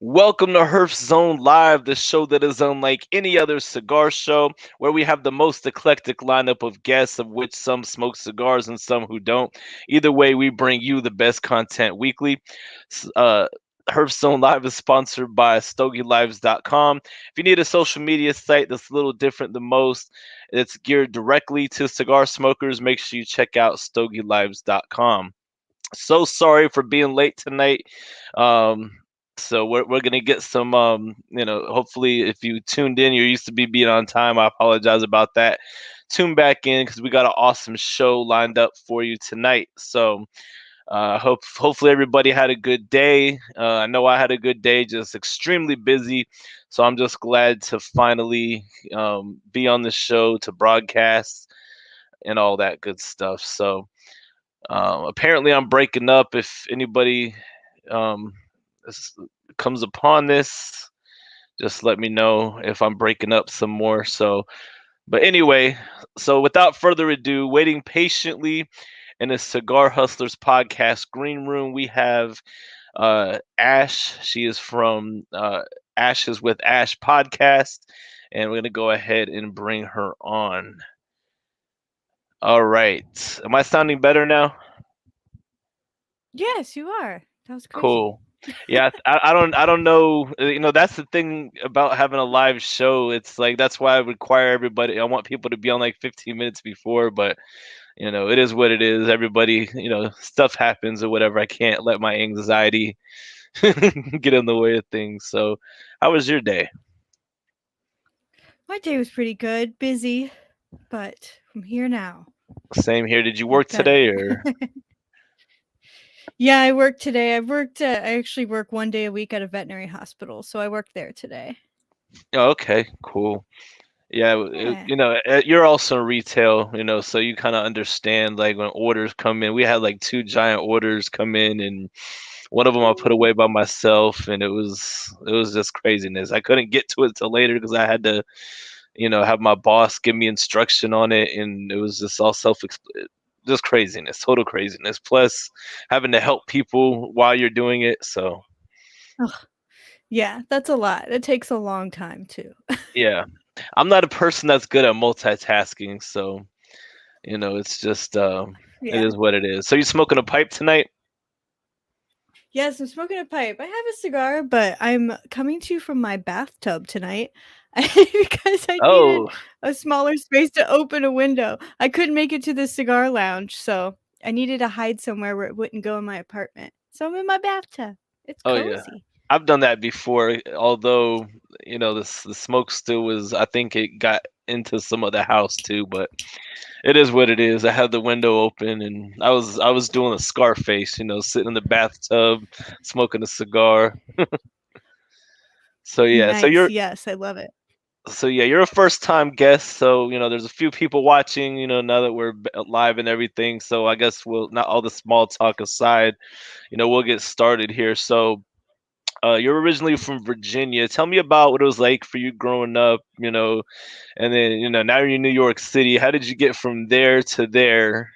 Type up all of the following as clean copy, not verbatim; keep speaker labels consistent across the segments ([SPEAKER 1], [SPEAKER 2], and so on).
[SPEAKER 1] Welcome to Herf Zone Live, the show that is unlike any other cigar show, where we have the most eclectic lineup of guests, of which some smoke cigars and some who don't. Either way, we bring you the best content weekly. S- Uh, Herf Zone Live is sponsored by StogieLives.com. If you need a social media site that's a little different than most, it's geared directly to cigar smokers, make sure you check out StogieLives.com. So sorry for being late tonight. Um, so we're gonna get some hopefully if you tuned in, you're used to be being on time. I apologize about that. Tune back in because we got an awesome show lined up for you tonight. So hopefully everybody had a good day. I know I had a good day, just extremely busy. So I'm just glad to finally be on the show to broadcast and all that good stuff. So apparently, I'm breaking up. If anybody um, s- comes upon this, just let me know if I'm breaking up some more. But anyway, so without further ado, waiting patiently in a Cigar Hustlers podcast green room, we have Ash. She is from Ashes with Ash podcast, and we're gonna go ahead and bring her on. All right, am I sounding better now?
[SPEAKER 2] Yes, you are. That was crazy.
[SPEAKER 1] Cool. Yeah, I don't know. That's the thing about having a live show. It's like that's why I require everybody. I want people to be on like 15 minutes before, but it is what it is. Everybody, stuff happens or whatever. I can't let my anxiety get in the way of things. So, how was your day?
[SPEAKER 2] My day was pretty good, busy, but I'm here now.
[SPEAKER 1] Same here. Did you
[SPEAKER 2] I'm
[SPEAKER 1] work
[SPEAKER 2] better.
[SPEAKER 1] today or?
[SPEAKER 2] Yeah, I worked today. I actually work 1 day a week at a veterinary hospital, so I worked there today.
[SPEAKER 1] Oh, okay, cool. Yeah,
[SPEAKER 2] Yeah.
[SPEAKER 1] you're also in retail, so you kind of understand like when orders come in. We had like two giant orders come in, and one of them I put away by myself, and it was just craziness. I couldn't get to it till later because I had to, have my boss give me instruction on it, and it was just all just craziness, total craziness. Plus, having to help people while you're doing it. So
[SPEAKER 2] Ugh. Yeah, that's a lot. It takes a long time too.
[SPEAKER 1] yeah, I'm not a person that's good at multitasking, so it's just it
[SPEAKER 2] Yeah.
[SPEAKER 1] is what it is. So you smoking a pipe tonight?
[SPEAKER 2] Yes, I'm smoking a pipe. I have a cigar, but I'm coming to you from my bathtub tonight because I needed
[SPEAKER 1] Oh,
[SPEAKER 2] a smaller space to open a window. I couldn't make it to the cigar lounge, so I needed to hide somewhere where it wouldn't go in my apartment. So I'm in my bathtub. It's
[SPEAKER 1] oh yeah.
[SPEAKER 2] cozy.
[SPEAKER 1] I've done that before, although the smoke still was. I think it got into some of the house too, but it is what it is. I had the window open, and I was doing a Scarface, sitting in the bathtub, smoking a cigar. So yeah, so
[SPEAKER 2] Nice.
[SPEAKER 1] you're
[SPEAKER 2] Yes, I love it.
[SPEAKER 1] so yeah, you're a first time guest. So there's a few people watching. Now that we're live and everything. So I guess we'll not all the small talk aside. We'll get started here. So you're originally from Virginia. Tell me about what it was like for you growing up, and then, now you're in New York City. How did you get from there to there,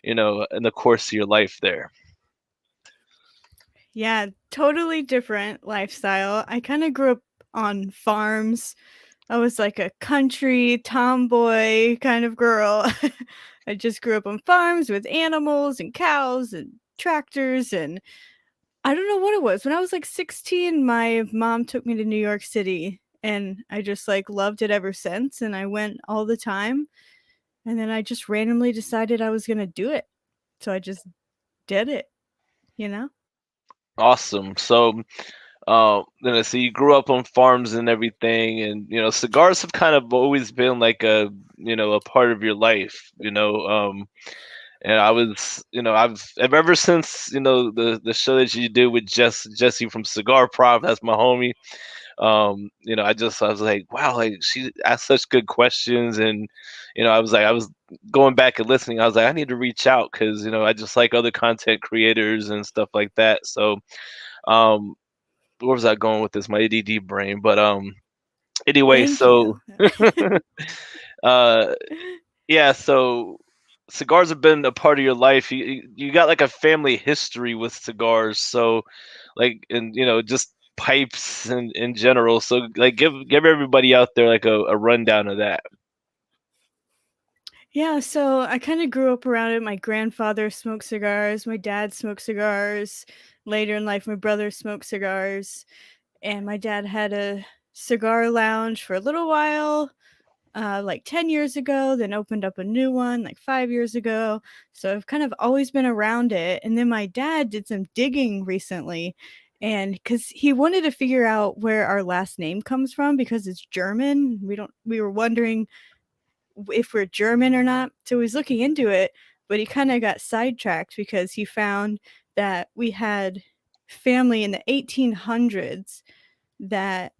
[SPEAKER 1] in the course of your life there?
[SPEAKER 2] Yeah, totally different lifestyle. I kind of grew up on farms. I was like a country tomboy kind of girl. I just grew up on farms with animals and cows and tractors, and I don't know what it was. When I was like 16, my mom took me to New York City, and I just like loved it ever since, and I went all the time. And then I just randomly decided I was going to do it. So I just did it, you know?
[SPEAKER 1] Awesome. So, so you grew up on farms and everything, and cigars have kind of always been like a part of your life, and I was, I've ever since the show that you did with Jesse from Cigar Prop, that's my homie. I was like, wow, like she asked such good questions, and I was going back and listening. I was like, I need to reach out because I just like other content creators and stuff like that. So, um, where was I going with this? My ADD brain, but anyway,
[SPEAKER 2] Thank you.
[SPEAKER 1] so uh, yeah, so cigars have been a part of your life. You got like a family history with cigars, so like, and just pipes in general. So like give everybody out there like a rundown of that.
[SPEAKER 2] Yeah, so I kind of grew up around it. My grandfather smoked cigars, my dad smoked cigars. Later in life, my brother smoked cigars, and my dad had a cigar lounge for a little while, like 10 years ago, then opened up a new one like 5 years ago. So I've kind of always been around it. And then my dad did some digging recently. And because he wanted to figure out where our last name comes from because it's German, we were wondering if we're German or not. So he's looking into it, but he kind of got sidetracked because he found that we had family in the 1800s that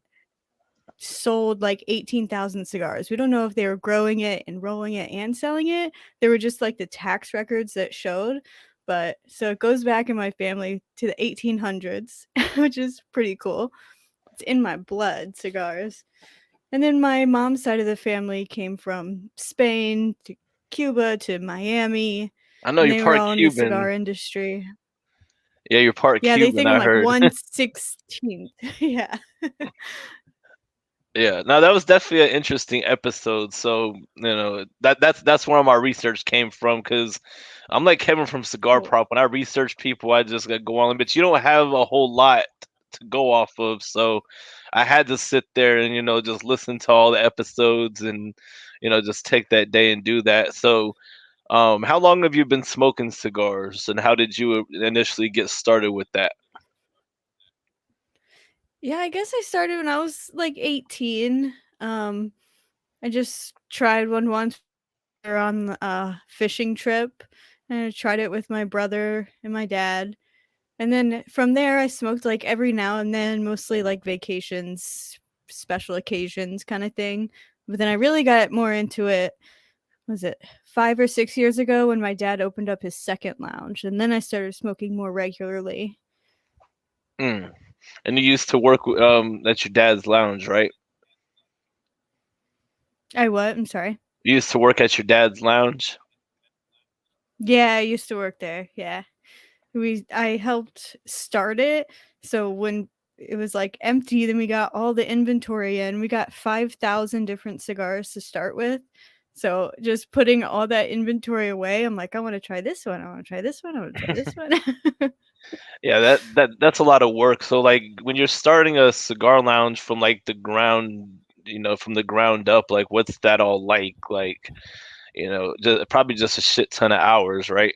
[SPEAKER 2] sold like 18,000 cigars. We don't know if they were growing it and rolling it and selling it. They were just like the tax records that showed. But so it goes back in my family to the 1800s, which is pretty cool. It's in my blood, cigars. And then my mom's side of the family came from Spain to Cuba to Miami,
[SPEAKER 1] I know
[SPEAKER 2] and
[SPEAKER 1] you're
[SPEAKER 2] they were
[SPEAKER 1] part
[SPEAKER 2] all in the cigar
[SPEAKER 1] Cuban.
[SPEAKER 2] industry.
[SPEAKER 1] Yeah, you're part
[SPEAKER 2] Yeah, they
[SPEAKER 1] Cuban,
[SPEAKER 2] think I'm
[SPEAKER 1] I
[SPEAKER 2] like
[SPEAKER 1] heard.
[SPEAKER 2] 1/16. Yeah.
[SPEAKER 1] Yeah, no, that was definitely an interesting episode. So, that's where my research came from because I'm like Kevin from Cigar
[SPEAKER 2] Cool.
[SPEAKER 1] Prop. When I research people, I just go on, but you don't have a whole lot to go off of. So, I had to sit there and just listen to all the episodes and just take that day and do that. So, how long have you been smoking cigars, and how did you initially get started with that?
[SPEAKER 2] Yeah, I guess I started when I was like 18. Um, I just tried one once. We were on a fishing trip, and I tried it with my brother and my dad. And then from there, I smoked like every now and then, mostly like vacations, special occasions kind of thing. But then I really got more into it, was it 5 or 6 years ago when my dad opened up his second lounge. And then I started smoking more regularly.
[SPEAKER 1] Mm. And you used to work at your dad's lounge, right?
[SPEAKER 2] I what? I'm sorry.
[SPEAKER 1] You used to work at your dad's lounge?
[SPEAKER 2] Yeah, I used to work there. Yeah. I helped start it. So when it was like empty, then we got all the inventory in. We got 5,000 different cigars to start with. So just putting all that inventory away, I'm like, I want to try this one. I want to try this one. I want to try this one.
[SPEAKER 1] Yeah, that's a lot of work. So like when you're starting a cigar lounge from like the ground, from the ground up, like what's that all like? Like, probably just a shit ton of hours, right?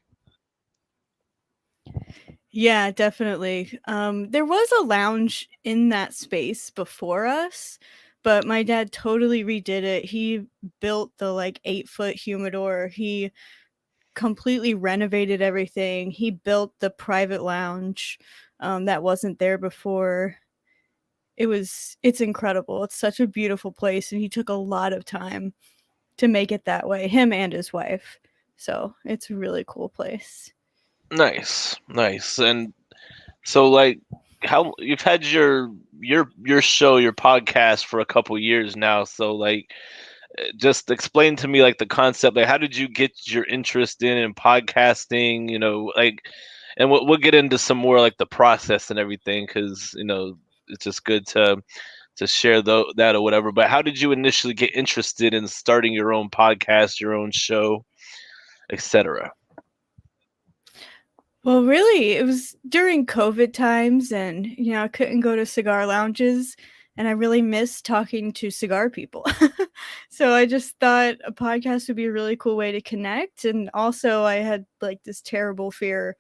[SPEAKER 2] Yeah, definitely. There was a lounge in that space before us, but my dad totally redid it. He built the like 8 foot humidor. He completely renovated everything. He built the private lounge that wasn't there before. It's incredible. It's such a beautiful place, and he took a lot of time to make it that way. Him and his wife. So it's a really cool place.
[SPEAKER 1] Nice, nice. And so like how you've had your show, your podcast for a couple years now. So like just explain to me like the concept, like how did you get your interest in podcasting, like, and we'll get into some more like the process and everything because it's just good to share that or whatever. But how did you initially get interested in starting your own podcast, your own show, etc.?
[SPEAKER 2] Well, really, it was during COVID times, and I couldn't go to cigar lounges, and I really missed talking to cigar people. So I just thought a podcast would be a really cool way to connect. And also, I had like this terrible fear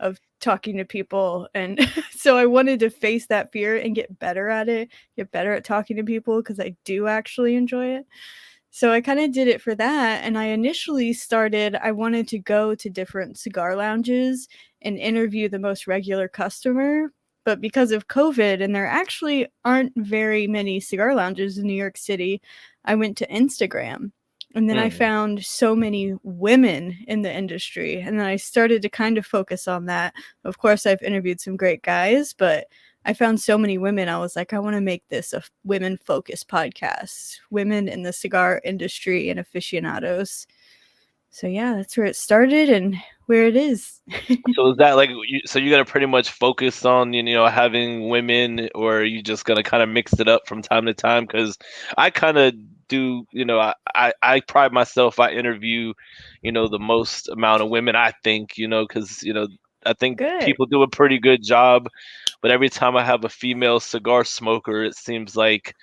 [SPEAKER 2] of talking to people. And so I wanted to face that fear and get better at it, get better at talking to people because I do actually enjoy it. So I kind of did it for that. And I initially started, I wanted to go to different cigar lounges and interview the most regular customer. But because of COVID, and there actually aren't very many cigar lounges in New York City, I went to Instagram. And then I
[SPEAKER 1] Mm.
[SPEAKER 2] found so many women in the industry. And then I started to kind of focus on that. Of course, I've interviewed some great guys, but I found so many women. I was like, I want to make this a women focused podcast, women in the cigar industry and aficionados. So, yeah, that's where it started. And where it is.
[SPEAKER 1] So is that like so you're gonna pretty much focus on having women, or are you just gonna kind of mix it up from time to time? Because I kind of do, I pride myself. I interview, the most amount of women I think, because I think
[SPEAKER 2] Good.
[SPEAKER 1] people do a pretty good job. But every time I have a female cigar smoker, it seems like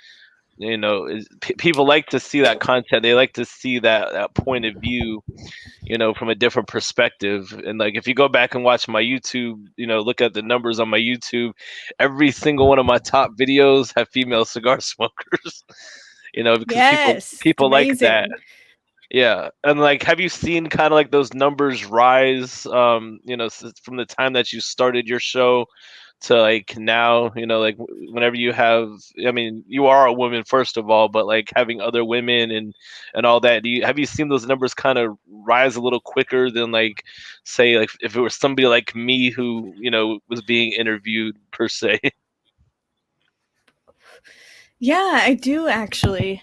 [SPEAKER 1] people like to see that content. They like to see that point of view, from a different perspective. And like if you go back and watch my YouTube, look at the numbers on my YouTube, every single one of my top videos have female cigar smokers. Because people
[SPEAKER 2] Yes, it's
[SPEAKER 1] people like that.
[SPEAKER 2] amazing.
[SPEAKER 1] Yeah. And like have you seen kind of like those numbers rise from the time that you started your show to like now, like whenever you have, I mean, you are a woman first of all, but like having other women and all that, have you seen those numbers kind of rise a little quicker than like say like if it was somebody like me who, was being interviewed per se?
[SPEAKER 2] Yeah, I do actually.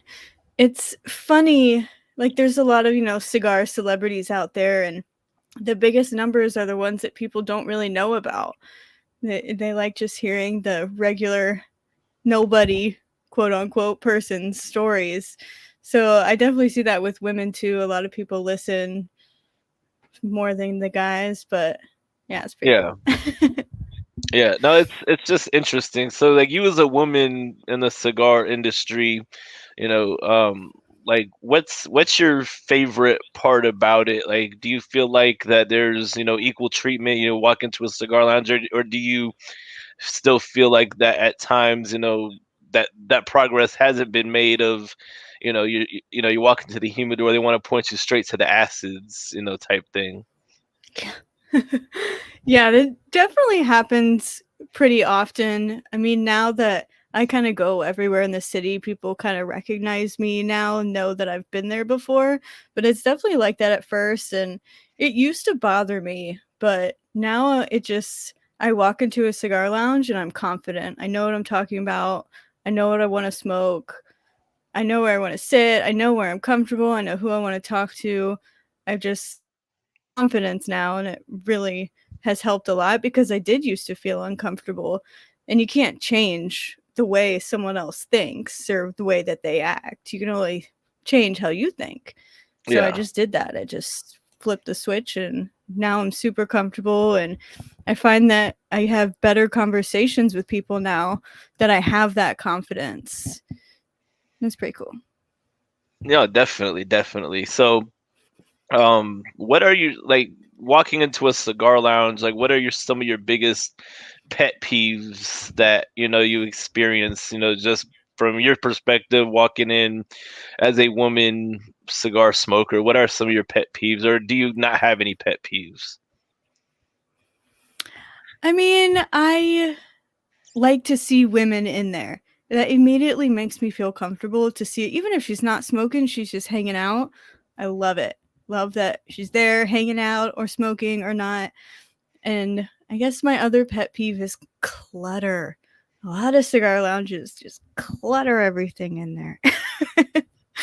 [SPEAKER 2] It's funny. Like, there's a lot of, cigar celebrities out there, and the biggest numbers are the ones that people don't really know about. They like just hearing the regular nobody, quote unquote, person's stories. So I definitely see that with women too. A lot of people listen more than the guys, but yeah, it's pretty
[SPEAKER 1] Yeah.
[SPEAKER 2] cool.
[SPEAKER 1] Yeah, no, it's just interesting. So like you as a woman in the cigar industry, you know, um like what's your favorite part about it? Like do you feel like that there's, equal treatment, walk into a cigar lounge, or do you still feel like that at times, that progress hasn't been made of, you walk into the humidor, they want to point you straight to the acids, type thing.
[SPEAKER 2] Yeah, that definitely happens pretty often. I mean, now that I kind of go everywhere in the city, people kind of recognize me now and know that I've been there before. But it's definitely like that at first. And it used to bother me, but now it just, I walk into a cigar lounge and I'm confident. I know what I'm talking about. I know what I want to smoke. I know where I want to sit. I know where I'm comfortable. I know who I want to talk to. I've just confidence now, and it really has helped a lot because I did used to feel uncomfortable, and you can't change the way someone else thinks or the way that they act. You can only change how you think. So I
[SPEAKER 1] Yeah.
[SPEAKER 2] just did that. I just flipped the switch, and now I'm super comfortable, and I find that I have better conversations with people now that I have that confidence. That's pretty cool.
[SPEAKER 1] Yeah, definitely, definitely. So what are you like walking into a cigar lounge, like what are some of your biggest pet peeves that you experience, just from your perspective walking in as a woman cigar smoker? What are some of your pet peeves, or do you not have any pet peeves?
[SPEAKER 2] I mean, I like to see women in there. That immediately makes me feel comfortable to see it. Even if she's not smoking, she's just hanging out. I love it. Love that she's there hanging out or smoking or not. And I guess my other pet peeve is clutter. A lot of cigar lounges just clutter everything in there.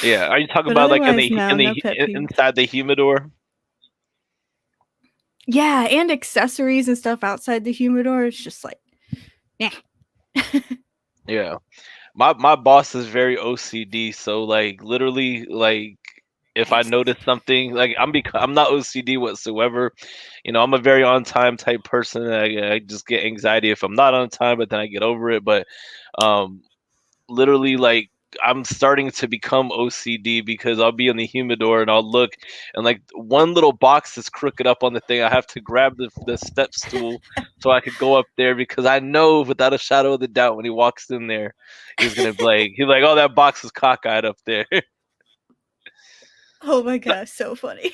[SPEAKER 1] Yeah, are you talking
[SPEAKER 2] But
[SPEAKER 1] about like
[SPEAKER 2] otherwise, no, no pet peeves.
[SPEAKER 1] inside the humidor?
[SPEAKER 2] Yeah, and accessories and stuff outside the humidor. It's just like, yeah.
[SPEAKER 1] Yeah. My boss is very OCD, so like literally like if I
[SPEAKER 2] Nice.
[SPEAKER 1] notice something, like I'm not OCD whatsoever. I'm a very on time type person. I just get anxiety if I'm not on time, but then I get over it. But um, literally like I'm starting to become OCD because I'll be in the humidor and I'll look and like one little box is crooked up on the thing. I have to grab the step stool so I could go up there because I know without a shadow of the doubt when he walks in there, he's like, oh, that box is cockeyed up there.
[SPEAKER 2] Oh my gosh, so funny.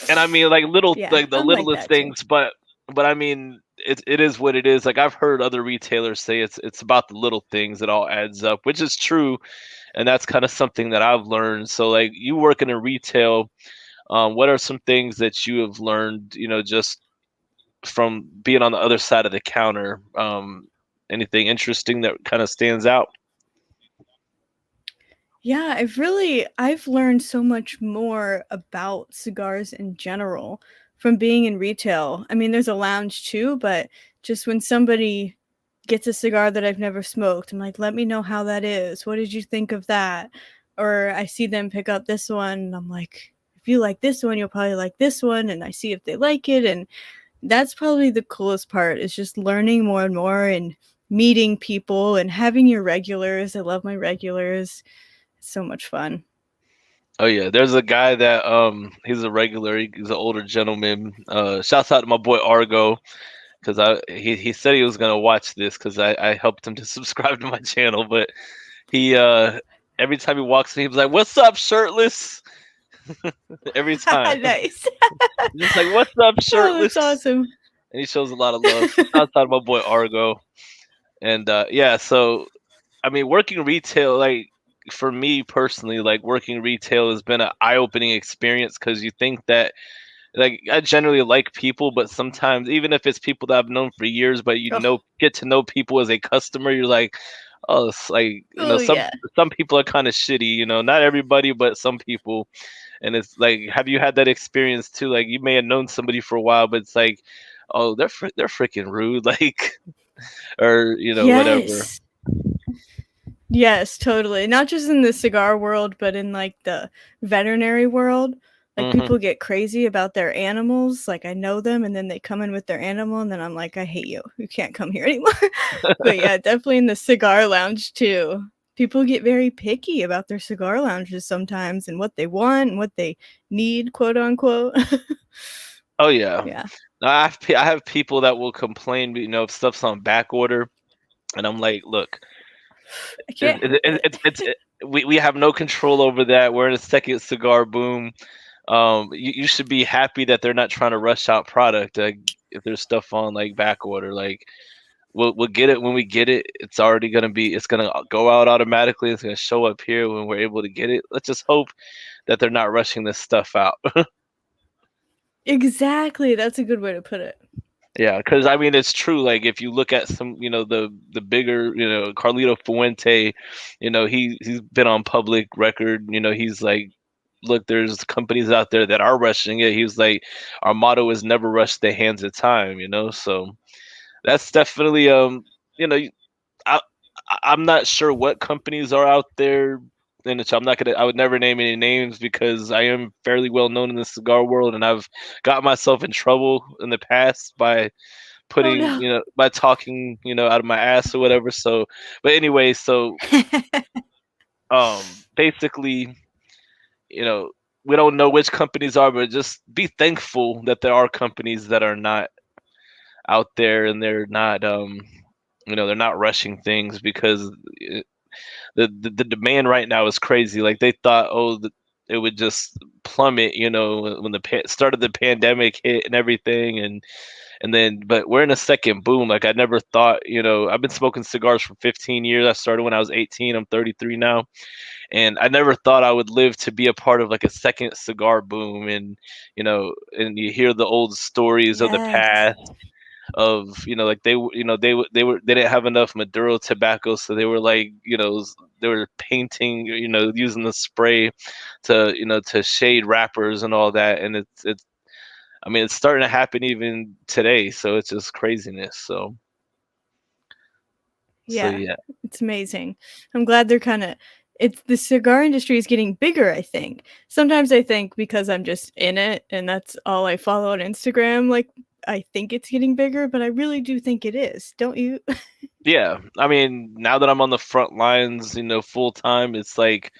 [SPEAKER 1] And I mean like little
[SPEAKER 2] Yeah,
[SPEAKER 1] like the
[SPEAKER 2] I'm like
[SPEAKER 1] littlest
[SPEAKER 2] that too.
[SPEAKER 1] things, but I mean it is what it is. Like I've heard other retailers say it's about the little things that all adds up, which is true, and that's kind of something that I've learned. So like you working in retail, what are some things that you have learned, just from being on the other side of the counter? Anything interesting that kind of stands out?
[SPEAKER 2] Yeah, I've learned so much more about cigars in general. from being in retail. I mean, there's a lounge too, but just when somebody gets a cigar that I've never smoked, I'm like, let me know how that is. What did you think of that? Or I see them pick up this one, and I'm like, if you like this one, you'll probably like this one. And I see if they like it. And that's probably the coolest part is just learning more and more and meeting people and having your regulars. I love my regulars. It's so much fun.
[SPEAKER 1] Oh yeah, there's a guy that he's a regular. He's an older gentleman. Shouts out to my boy Argo because he said he was gonna watch this because I helped him to subscribe to my channel. But he every time he walks in, he was like, "What's up, shirtless?" Every time,
[SPEAKER 2] Nice.
[SPEAKER 1] he's just like, "What's up,
[SPEAKER 2] Oh,
[SPEAKER 1] shirtless?"
[SPEAKER 2] that's awesome.
[SPEAKER 1] And he shows a lot of love. So shouts out to my boy Argo. And yeah, so I mean, working retail, like for me personally, like working retail has been an eye-opening experience because you think that like I generally like people, but sometimes even if it's people that I've known for years, but you
[SPEAKER 2] Oh,
[SPEAKER 1] know get to know people as a customer, you're like, oh, it's like
[SPEAKER 2] oh yeah.
[SPEAKER 1] some people are kind of shitty, not everybody, but some people, and it's like, have you had that experience too? Like you may have known somebody for a while, but it's like, oh, they're freaking rude, like or whatever.
[SPEAKER 2] Yes. Yes, totally. Not just in the cigar world, but in like the veterinary world. Like
[SPEAKER 1] Hmm.
[SPEAKER 2] people get crazy about their animals. Like I know them and then they come in with their animal and then I'm like, I hate you. You can't come here anymore. But yeah, definitely in the cigar lounge too. People get very picky about their cigar lounges sometimes and what they want and what they need, quote unquote.
[SPEAKER 1] Oh yeah.
[SPEAKER 2] Yeah.
[SPEAKER 1] I have people that will complain, if stuff's on back order, and I'm like, look,
[SPEAKER 2] I can't help it.
[SPEAKER 1] we have no control over that. We're in a second cigar boom. You should be happy that they're not trying to rush out product. If there's stuff on like back order, like we'll get it when we get it. It's gonna go out automatically. It's gonna show up here when we're able to get it. Let's just hope that they're not rushing this stuff out.
[SPEAKER 2] Exactly. That's a good way to put it.
[SPEAKER 1] Yeah, because I mean it's true. Like if you look at some, the bigger, Carlito Fuente, he's been on public record. He's like, look, there's companies out there that are rushing it. He was like, our motto is never rush the hands of time. So that's definitely you know, I I'm not sure what companies are out there. And I'm not gonna. I would never name any names because I am fairly well known in the cigar world, and I've got myself in trouble in the past by
[SPEAKER 2] Oh
[SPEAKER 1] putting
[SPEAKER 2] no.
[SPEAKER 1] by talking out of my ass or whatever. So but anyway, so basically, you know we don't know which companies are, but just be thankful that there are companies that are not out there, and they're not rushing things because the demand right now is crazy. Like they thought, it would just plummet, when the start of the pandemic hit and everything, and then, but we're in a second boom. Like I never thought, I've been smoking cigars for 15 years. I started when I was 18. I'm 33 now, and I never thought I would live to be a part of like a second cigar boom. And you hear the old stories of the
[SPEAKER 2] Yes.
[SPEAKER 1] past of like they didn't have enough Maduro tobacco, so they were like they were painting, using the spray to shade wrappers and all that, and it's I mean, it's starting to happen even today, so it's just craziness. So
[SPEAKER 2] Yeah,
[SPEAKER 1] yeah.
[SPEAKER 2] it's amazing. I'm glad they're kind of it's the cigar industry is getting bigger, I think. Sometimes I think because I'm just in it and that's all I follow on Instagram, like I think it's getting bigger, but I really do think it is. Don't you?
[SPEAKER 1] Yeah, I mean, now that I'm on the front lines, full time, it's like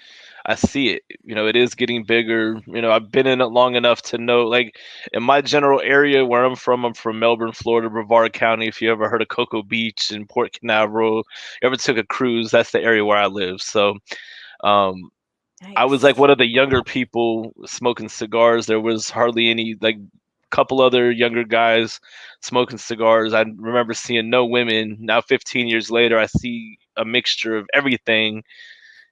[SPEAKER 1] I see it. It is getting bigger. I've been in it long enough to know, like, in my general area where I'm from Melbourne, Florida, Brevard County. If you ever heard of Cocoa Beach and Port Canaveral, you ever took a cruise, that's the area where I live. So, um, I was like
[SPEAKER 2] Nice.
[SPEAKER 1] one of the younger people smoking cigars. There was hardly any, like, couple other younger guys smoking cigars. I remember seeing no women. Now 15 years later, I see a mixture of everything,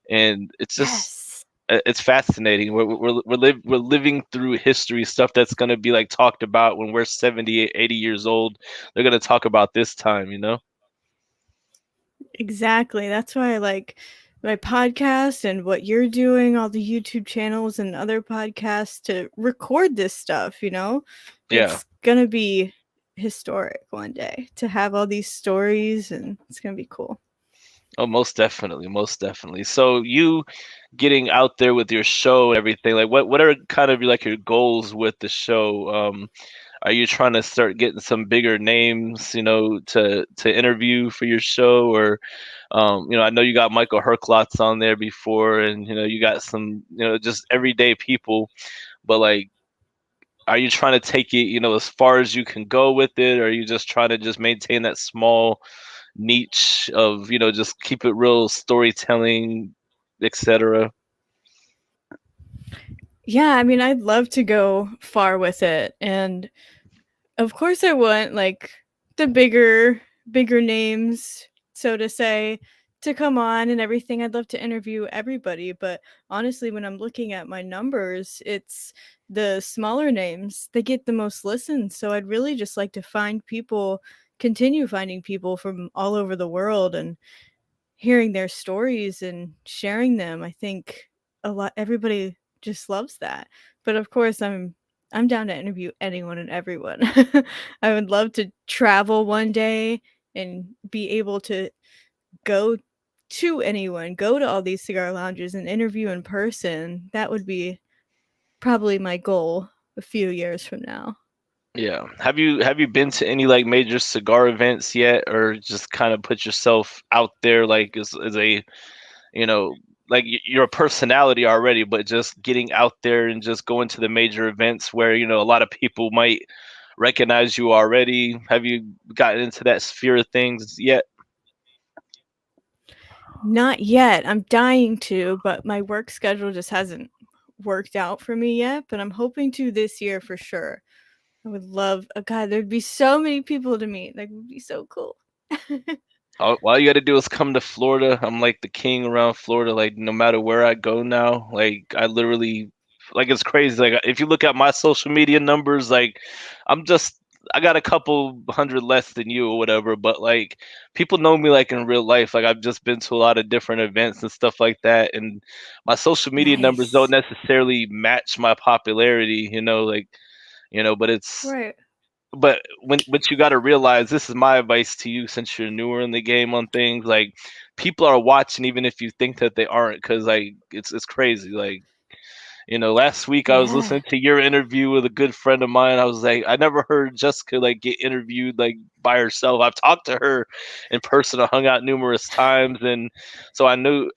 [SPEAKER 1] and
[SPEAKER 2] Yes.
[SPEAKER 1] it's fascinating. We're living through history, stuff that's going to be like talked about when we're 70, 80 years old. They're going to talk about this time.
[SPEAKER 2] Exactly. That's why I like my podcast and what you're doing, all the YouTube channels and other podcasts to record this stuff,
[SPEAKER 1] Yeah.
[SPEAKER 2] It's gonna be historic one day to have all these stories, and it's gonna be cool.
[SPEAKER 1] Oh, most definitely, most definitely. So you getting out there with your show and everything, like what are kind of like your goals with the show? Are you trying to start getting some bigger names, to interview for your show, or I know you got Michael Herklots on there before, and you got some, just everyday people, but like, are you trying to take it, as far as you can go with it, or are you just trying to just maintain that small niche of, just keep it real storytelling, etc.?
[SPEAKER 2] Yeah, I mean, I'd love to go far with it, and of course I want like the bigger names, so to say, to come on and everything. I'd love to interview everybody, but honestly, when I'm looking at my numbers, it's the smaller names. They get the most listens, so I'd really just like to continue finding people from all over the world and hearing their stories and sharing them. I think a lot everybody just loves that. But of course, I'm down to interview anyone and everyone. I would love to travel one day and be able to go go to all these cigar lounges and interview in person. That would be probably my goal a few years from now.
[SPEAKER 1] Yeah. Have you been to any like major cigar events yet, or just kind of put yourself out there like as a, you know, like you're a personality already, but just getting out there and just going to the major events where, a lot of people might recognize you already? Have you gotten into that sphere of things yet?
[SPEAKER 2] Not yet. I'm dying to, but my work schedule just hasn't worked out for me yet, but I'm hoping to this year for sure. I would love oh god, there'd be so many people to meet. That would be so cool.
[SPEAKER 1] All you got to do is come to Florida. I'm like the king around Florida. Like no matter where I go now, like I literally, like it's crazy. Like if you look at my social media numbers, like I'm just, I got a couple hundred less than you or whatever. But like people know me like in real life. Like I've just been to a lot of different events and stuff like that, and my social media numbers don't
[SPEAKER 2] Nice.
[SPEAKER 1] necessarily match my popularity. Like but it's
[SPEAKER 2] Right.
[SPEAKER 1] but when what you got to realize, this is my advice to you since you're newer in the game on things, like people are watching even if you think that they aren't, because like it's crazy. Like last week I was
[SPEAKER 2] Yeah.
[SPEAKER 1] listening to your interview with a good friend of mine. I was like, I never heard Jessica like get interviewed like by herself. I've talked to her in person. I hung out numerous times, and so I knew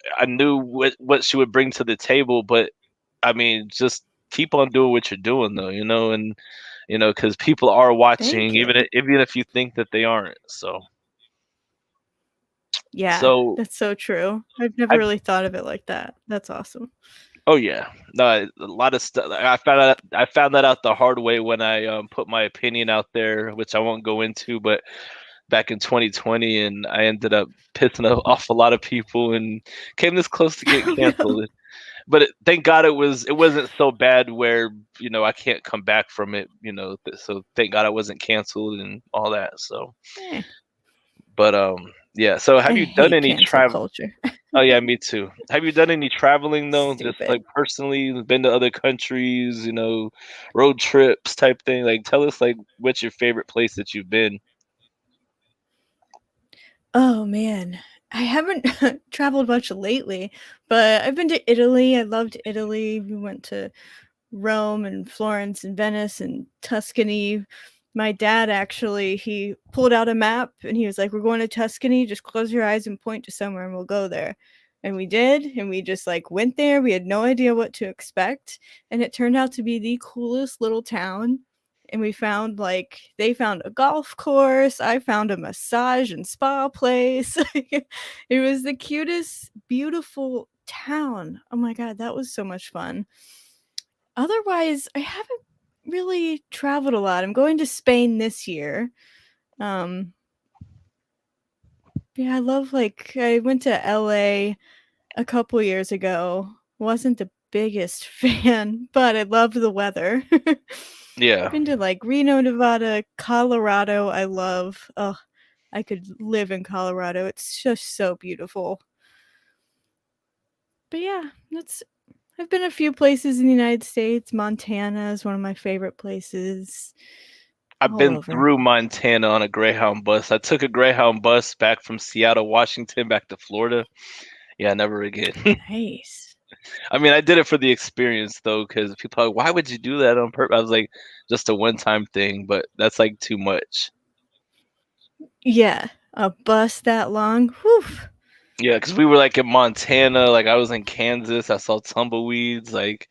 [SPEAKER 1] what she would bring to the table. But I mean, just keep on doing what you're doing though, and because people are
[SPEAKER 2] Thank
[SPEAKER 1] watching,
[SPEAKER 2] you.
[SPEAKER 1] even if you think that they aren't. So,
[SPEAKER 2] Yeah,
[SPEAKER 1] so
[SPEAKER 2] that's so true. I've never
[SPEAKER 1] I,
[SPEAKER 2] really thought of it like that. That's awesome.
[SPEAKER 1] oh yeah, no, a lot of stuff. I found that out the hard way when I put my opinion out there, which I won't go into, but back in 2020, and I ended up pissing off a lot of people and came this close to getting
[SPEAKER 2] Oh, no.
[SPEAKER 1] canceled. But thank God it wasn't so bad where I can't come back from it. So thank God I wasn't canceled and all that. So,
[SPEAKER 2] Eh,
[SPEAKER 1] but yeah. So
[SPEAKER 2] I
[SPEAKER 1] have you done
[SPEAKER 2] hate
[SPEAKER 1] any
[SPEAKER 2] cancel
[SPEAKER 1] travel?
[SPEAKER 2] culture.
[SPEAKER 1] Oh yeah, me too. Have you done any traveling though? Just
[SPEAKER 2] Stupid.
[SPEAKER 1] like personally, been to other countries, road trips type thing. Like tell us like what's your favorite place that you've been?
[SPEAKER 2] Oh, man. I haven't traveled much lately, but I've been to Italy. I loved Italy. We went to Rome and Florence and Venice and Tuscany. My dad actually, he pulled out a map and he was like, "We're going to Tuscany. Just close your eyes and point to somewhere and we'll go there." And we did, and we just like went there. We had no idea what to expect, and it turned out to be the coolest little town. And we found like they found a golf course. I found a massage and spa place. It was the cutest, beautiful town. Oh my god, that was so much fun. Otherwise, I haven't really traveled a lot. I'm going to Spain this year. Um, yeah, I love like I went to LA a couple years ago. Wasn't the biggest fan, but I loved the weather.
[SPEAKER 1] Yeah.
[SPEAKER 2] Been to like Reno, Nevada, Colorado. I love. Oh, I could live in Colorado. It's just so beautiful. But yeah, that's I've been a few places in the United States. Montana is one of my favorite places.
[SPEAKER 1] I've
[SPEAKER 2] All
[SPEAKER 1] been
[SPEAKER 2] over.
[SPEAKER 1] through Montana on a Greyhound bus. I took a Greyhound bus back from Seattle, Washington, back to Florida. Yeah, never again.
[SPEAKER 2] Nice.
[SPEAKER 1] I mean, I did it for the experience though, because people are like, why would you do that on purpose? I was like, just a one-time thing, but that's like too much.
[SPEAKER 2] Yeah, a bus that long. Whew.
[SPEAKER 1] Yeah, because we were like in Montana, like I was in Kansas. I saw tumbleweeds, like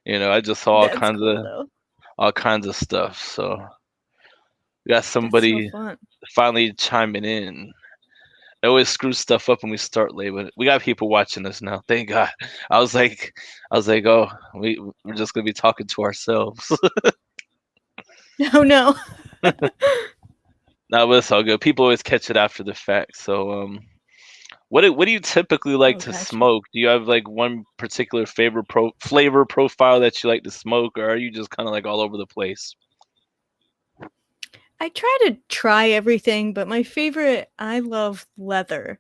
[SPEAKER 1] I just saw
[SPEAKER 2] That's cool though.
[SPEAKER 1] all kinds of stuff. So we got
[SPEAKER 2] That's so
[SPEAKER 1] somebody
[SPEAKER 2] fun.
[SPEAKER 1] finally chiming in. It always screws stuff up when we start late, but we got people watching us now. Thank God. I was like, oh, we're just gonna be talking to ourselves.
[SPEAKER 2] Oh no.
[SPEAKER 1] No, but it's all good. People always catch it after the fact. So, what do you typically like
[SPEAKER 2] Oh,
[SPEAKER 1] to
[SPEAKER 2] gotcha.
[SPEAKER 1] smoke? Do you have like one particular favorite flavor profile that you like to smoke, or are you just kind of like all over the place?
[SPEAKER 2] I try to try everything, but my favorite, I love leather.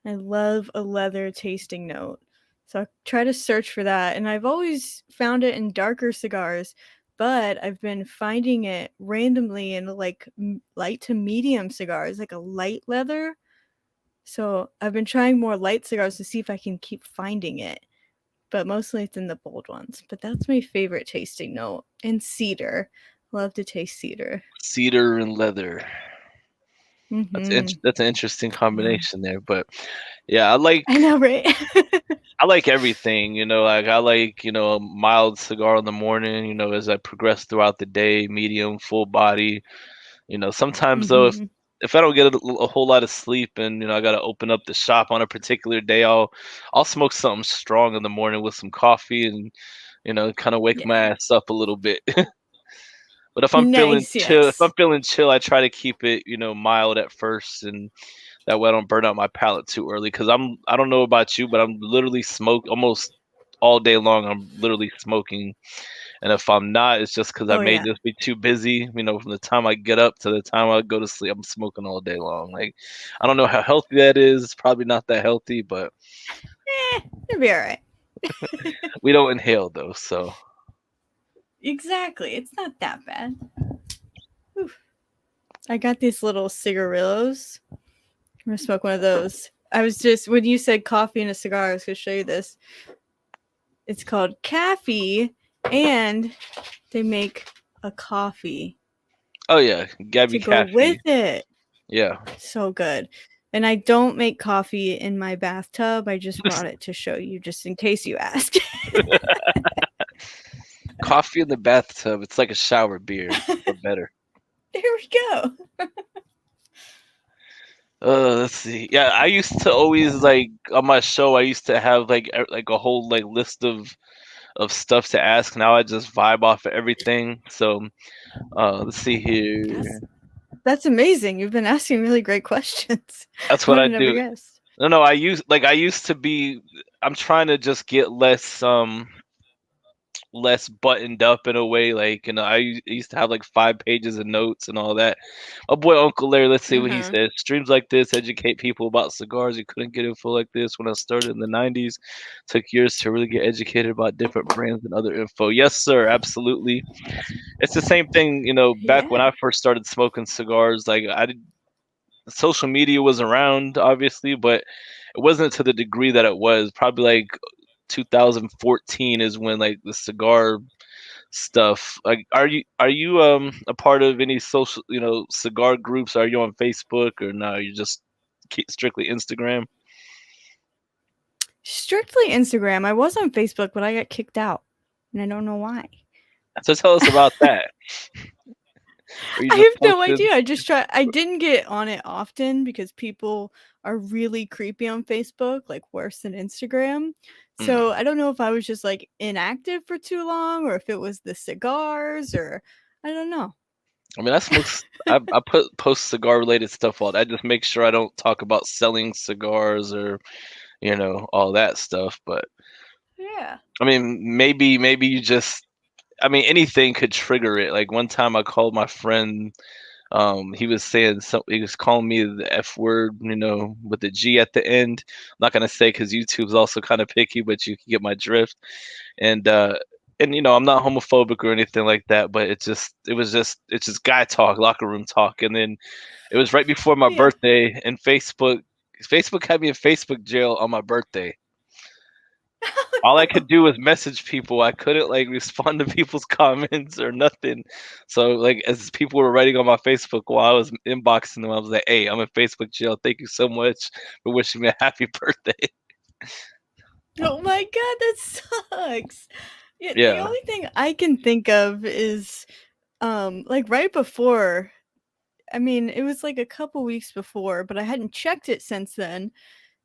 [SPEAKER 2] I love a leather tasting note. So I try to search for that. And I've always found it in darker cigars, but I've been finding it randomly in like light to medium cigars, like a light leather. So I've been trying more light cigars to see if I can keep finding it. But mostly it's in the bold ones. But that's my favorite tasting note. And cedar. Love to taste cedar.
[SPEAKER 1] Cedar and leather.
[SPEAKER 2] Mm-hmm.
[SPEAKER 1] That's an interesting
[SPEAKER 2] Yeah.
[SPEAKER 1] combination there. But yeah,
[SPEAKER 2] I know, right?
[SPEAKER 1] I like everything. Like I like a mild cigar in the morning. As I progress throughout the day, medium, full body. Sometimes though, if
[SPEAKER 2] Mhm.
[SPEAKER 1] if I don't get a whole lot of sleep and I got to open up the shop on a particular day, I'll smoke something strong in the morning with some coffee and kind of wake my
[SPEAKER 2] Yeah.
[SPEAKER 1] ass up a little bit. But
[SPEAKER 2] Nice,
[SPEAKER 1] if I'm
[SPEAKER 2] yes.
[SPEAKER 1] feeling chill, I try to keep it mild at first, and that way I don't burn out my palate too early. Because I don't know about you, but I'm literally smoke almost all day long. I'm literally smoking, and if I'm not, it's just because I
[SPEAKER 2] Oh,
[SPEAKER 1] may
[SPEAKER 2] yeah.
[SPEAKER 1] just be too busy. From the time I get up to the time I go to sleep, I'm smoking all day long. Like, I don't know how healthy that is. It's probably not that healthy, but
[SPEAKER 2] It'll be alright.
[SPEAKER 1] we don't inhale though. So
[SPEAKER 2] Exactly, it's not that bad. Oof. I got these little cigarillos. I'm gonna smoke one of those. I was just when you said coffee and a cigar, I was gonna show you this. It's called Caffey, and they make a coffee
[SPEAKER 1] oh yeah, Gabby
[SPEAKER 2] to go with
[SPEAKER 1] Caffey.
[SPEAKER 2] it.
[SPEAKER 1] Yeah,
[SPEAKER 2] So good. And I don't make coffee in my bathtub. I just brought it to show you just in case you ask.
[SPEAKER 1] coffee in the bathtub. It's like a shower beer, but better.
[SPEAKER 2] There we go.
[SPEAKER 1] Let's see. Yeah, I used to always like on my show. I used to have like a whole like list of stuff to ask. Now I just vibe off of everything. So let's see
[SPEAKER 2] That's
[SPEAKER 1] here.
[SPEAKER 2] that's amazing. You've been asking really great questions.
[SPEAKER 1] That's
[SPEAKER 2] I
[SPEAKER 1] what
[SPEAKER 2] would
[SPEAKER 1] I
[SPEAKER 2] have never
[SPEAKER 1] do.
[SPEAKER 2] guessed.
[SPEAKER 1] No, I used to be. I'm trying to just get less buttoned up in a way. Like, used to have like 5 pages of notes and all that. My boy Uncle Larry, let's see what he
[SPEAKER 2] Uh-huh.
[SPEAKER 1] says. Streams like this educate people about cigars. You couldn't get info like this when I started in the 90s. Took years to really get educated about different brands and other info. Yes, sir, absolutely. It's the same thing, back when
[SPEAKER 2] Yeah.
[SPEAKER 1] I first started smoking cigars. Like, social media was around, obviously, but it wasn't to the degree that it was. Probably like 2014 is when like the cigar stuff. Like, are you a part of any social cigar groups? Are you on Facebook or no? You just strictly Instagram.
[SPEAKER 2] Strictly Instagram. I was on Facebook, but I got kicked out. And I don't know why.
[SPEAKER 1] So tell us about that. Or you
[SPEAKER 2] I
[SPEAKER 1] just
[SPEAKER 2] have no
[SPEAKER 1] posted?
[SPEAKER 2] idea. I didn't get on it often because people are really creepy on Facebook, like worse than Instagram.
[SPEAKER 1] Mm.
[SPEAKER 2] So I don't know if I was just like inactive for too long or if it was the cigars or I don't know.
[SPEAKER 1] I mean, I smoke. I put post cigar related stuff on. I just make sure I don't talk about selling cigars or all that stuff. But
[SPEAKER 2] Yeah.
[SPEAKER 1] I mean, maybe you just. I mean, anything could trigger it. Like one time, I called my friend He was saying something. He was calling me the F word, with the G at the end. I'm not gonna say because YouTube's also kind of picky, but you can get my drift. And I'm not homophobic or anything like that, but it's just guy talk, locker room talk. And then it was right before my
[SPEAKER 2] Yeah.
[SPEAKER 1] birthday, and Facebook had me in Facebook jail on my birthday. All I could do was message people. I couldn't like respond to people's comments or nothing. So like as people were writing on my Facebook while I was inboxing them, I was like, "Hey, I'm in Facebook jail. Thank you so much for wishing me a happy birthday."
[SPEAKER 2] Oh my god, that sucks. Yeah, the
[SPEAKER 1] Yeah.
[SPEAKER 2] only thing I can think of is like right before, I mean, it was like a couple weeks before, but I hadn't checked it since then.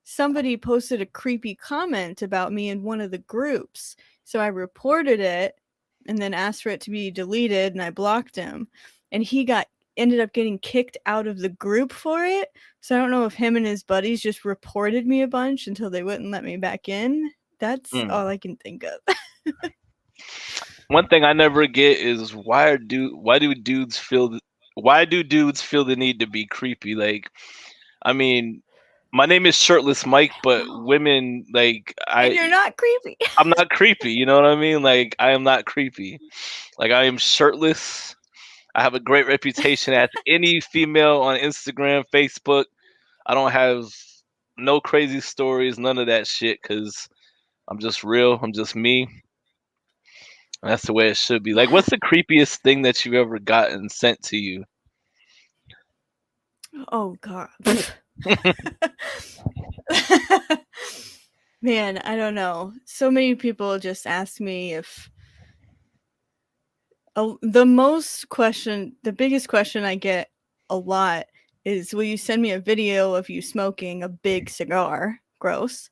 [SPEAKER 2] Somebody posted a creepy comment about me in one of the groups. So I reported it and then asked for it to be deleted, and I blocked him. And he got ended up getting kicked out of the group for it. So I don't know if him and his buddies just reported me a bunch until they wouldn't let me back in. That's all
[SPEAKER 1] Mm.
[SPEAKER 2] I can think of.
[SPEAKER 1] One thing I never get is why do dudes feel the need to be creepy? Like, I mean, my name is Shirtless Mike, but women like
[SPEAKER 2] And you're not creepy.
[SPEAKER 1] I'm not creepy. You know what I mean? Like I am not creepy. Like I am shirtless. I have a great reputation as any female on Instagram, Facebook. I don't have no crazy stories, none of that shit, because I'm just real. I'm just me. And that's the way it should be. Like,
[SPEAKER 2] Yeah.
[SPEAKER 1] what's the creepiest thing that you've ever gotten sent to you?
[SPEAKER 2] Oh god. Man, I don't know. So many people just ask me if the biggest question I get a lot is, will you send me a video of you smoking a big cigar? Gross.